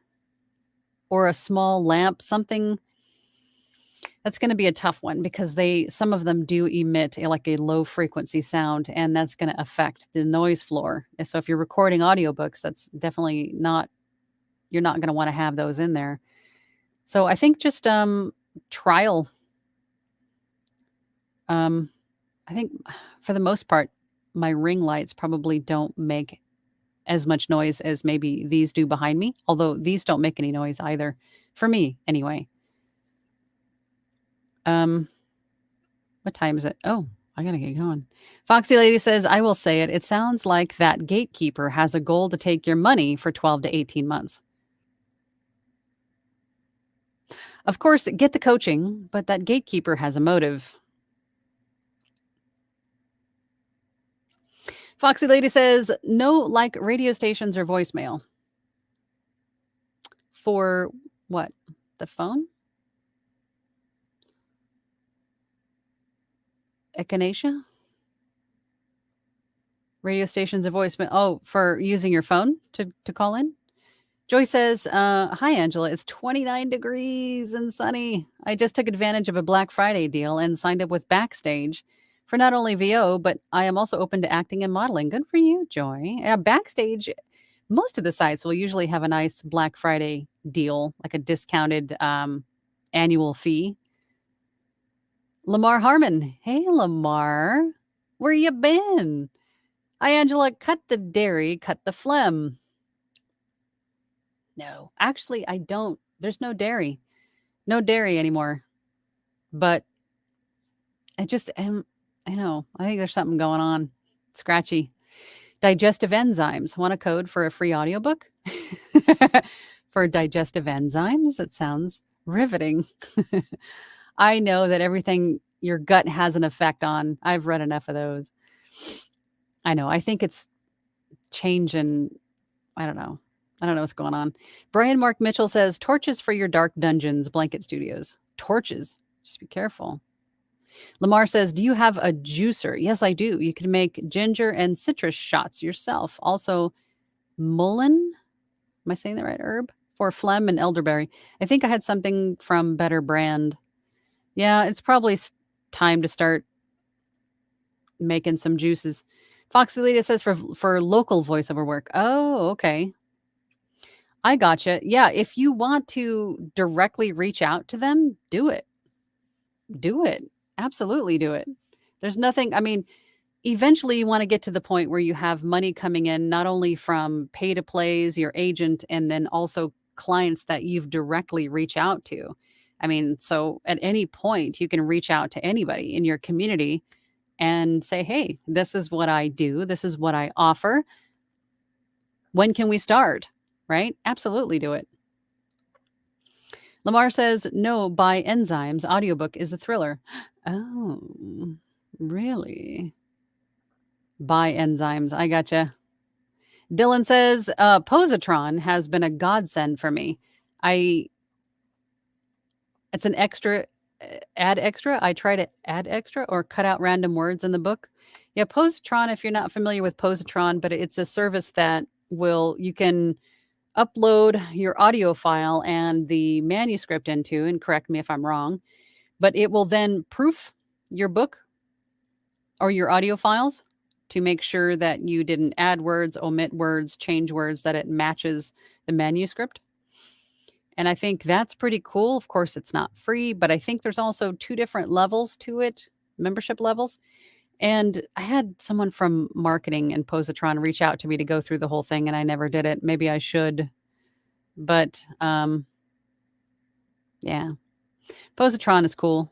A: or a small lamp, something that's going to be a tough one because some of them do emit like a low frequency sound, and that's going to affect the noise floor. And so if you're recording audiobooks, that's definitely not, you're not going to want to have those in there. So I think just trial. I think for the most part, my ring lights probably don't make as much noise as maybe these do behind me, although these don't make any noise either, for me anyway. What time is it? Oh, I gotta get going. Foxy Lady says, I will say it. It sounds like that gatekeeper has a goal to take your money for 12 to 18 months. Of course, get the coaching, but that gatekeeper has a motive. Foxy Lady says, no, like radio stations or voicemail. For what? The phone? Echinacea? Radio stations or voicemail? Oh, for using your phone to call in? Joy says, hi, Angela. It's 29 degrees and sunny. I just took advantage of a Black Friday deal and signed up with Backstage for not only VO, but I am also open to acting and modeling. Good for you, Joy. Backstage, most of the sites will usually have a nice Black Friday deal, like a discounted annual fee. Lamar Harmon. Hey, Lamar. Where you been? Hi, Angela. Cut the dairy, cut the phlegm. No, actually, I don't. There's no dairy. No dairy anymore. But I just am, I know. I think there's something going on. Scratchy. Digestive enzymes. Want a code for a free audiobook? For digestive enzymes? It sounds riveting. I know that everything your gut has an effect on. I've read enough of those. I know. I think it's changing. I don't know. I don't know what's going on. Brian Mark Mitchell says, torches for your dark dungeons, Blanket Studios. Torches. Just be careful. Lamar says, do you have a juicer? Yes, I do. You can make ginger and citrus shots yourself. Also, mullein. Am I saying the right herb? For phlegm and elderberry. I think I had something from Better Brand. Yeah, it's probably time to start making some juices. Foxy Lita says for local voiceover work. Oh, okay. I gotcha. Yeah, if you want to directly reach out to them, do it. Do it. Absolutely do it. There's nothing, I mean, eventually you want to get to the point where you have money coming in, not only from pay to plays, your agent, and then also clients that you've directly reach out to. I mean, so at any point you can reach out to anybody in your community and say, hey, this is what I do. This is what I offer. When can we start? Right? Absolutely do it. Lamar says, no, by Enzymes. Audiobook is a thriller. Oh, really? By Enzymes. I gotcha. Dylan says, Positron has been a godsend for me. It's an extra, add extra. I try to add extra or cut out random words in the book. Yeah, Positron, if you're not familiar with Positron, but it's a service that you can upload your audio file and the manuscript into, and correct me if I'm wrong, but it will then proof your book or your audio files to make sure that you didn't add words, omit words, change words, that it matches the manuscript. And I think that's pretty cool. Of course, it's not free, but I think there's also 2 different levels to it, membership levels. And I had someone from marketing and Positron reach out to me to go through the whole thing, and I never did it. Maybe I should. But yeah, Positron is cool.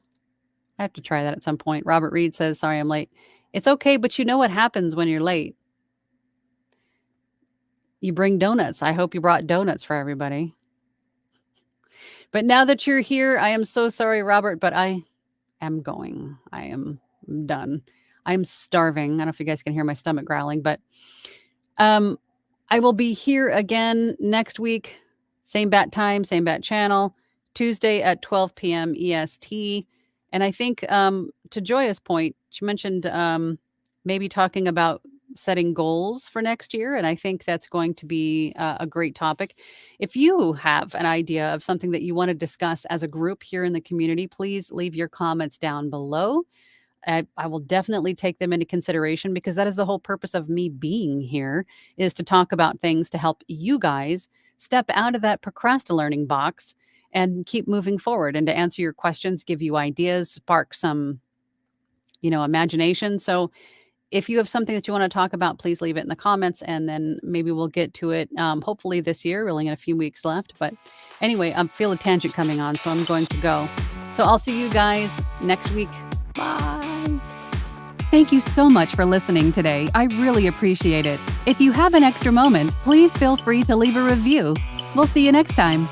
A: I have to try that at some point. Robert Reed says, sorry, I'm late. It's okay, but you know what happens when you're late. You bring donuts. I hope you brought donuts for everybody. But now that you're here, I am so sorry, Robert, but I am going. I am done. I'm starving. I don't know if you guys can hear my stomach growling, but I will be here again next week. Same bat time, same bat channel, Tuesday at 12 p.m. EST. And I think to Joya's point, she mentioned maybe talking about setting goals for next year. And I think that's going to be a great topic. If you have an idea of something that you want to discuss as a group here in the community, please leave your comments down below. I will definitely take them into consideration, because that is the whole purpose of me being here, is to talk about things to help you guys step out of that procrastinating box and keep moving forward, and to answer your questions, give you ideas, spark some, imagination. So if you have something that you want to talk about, please leave it in the comments, and then maybe we'll get to it hopefully this year. We're only got a few weeks left. But anyway, I feel a tangent coming on, so I'm going to go. So I'll see you guys next week. Bye. Thank you so much for listening today. I really appreciate it. If you have an extra moment, please feel free to leave a review. We'll see you next time.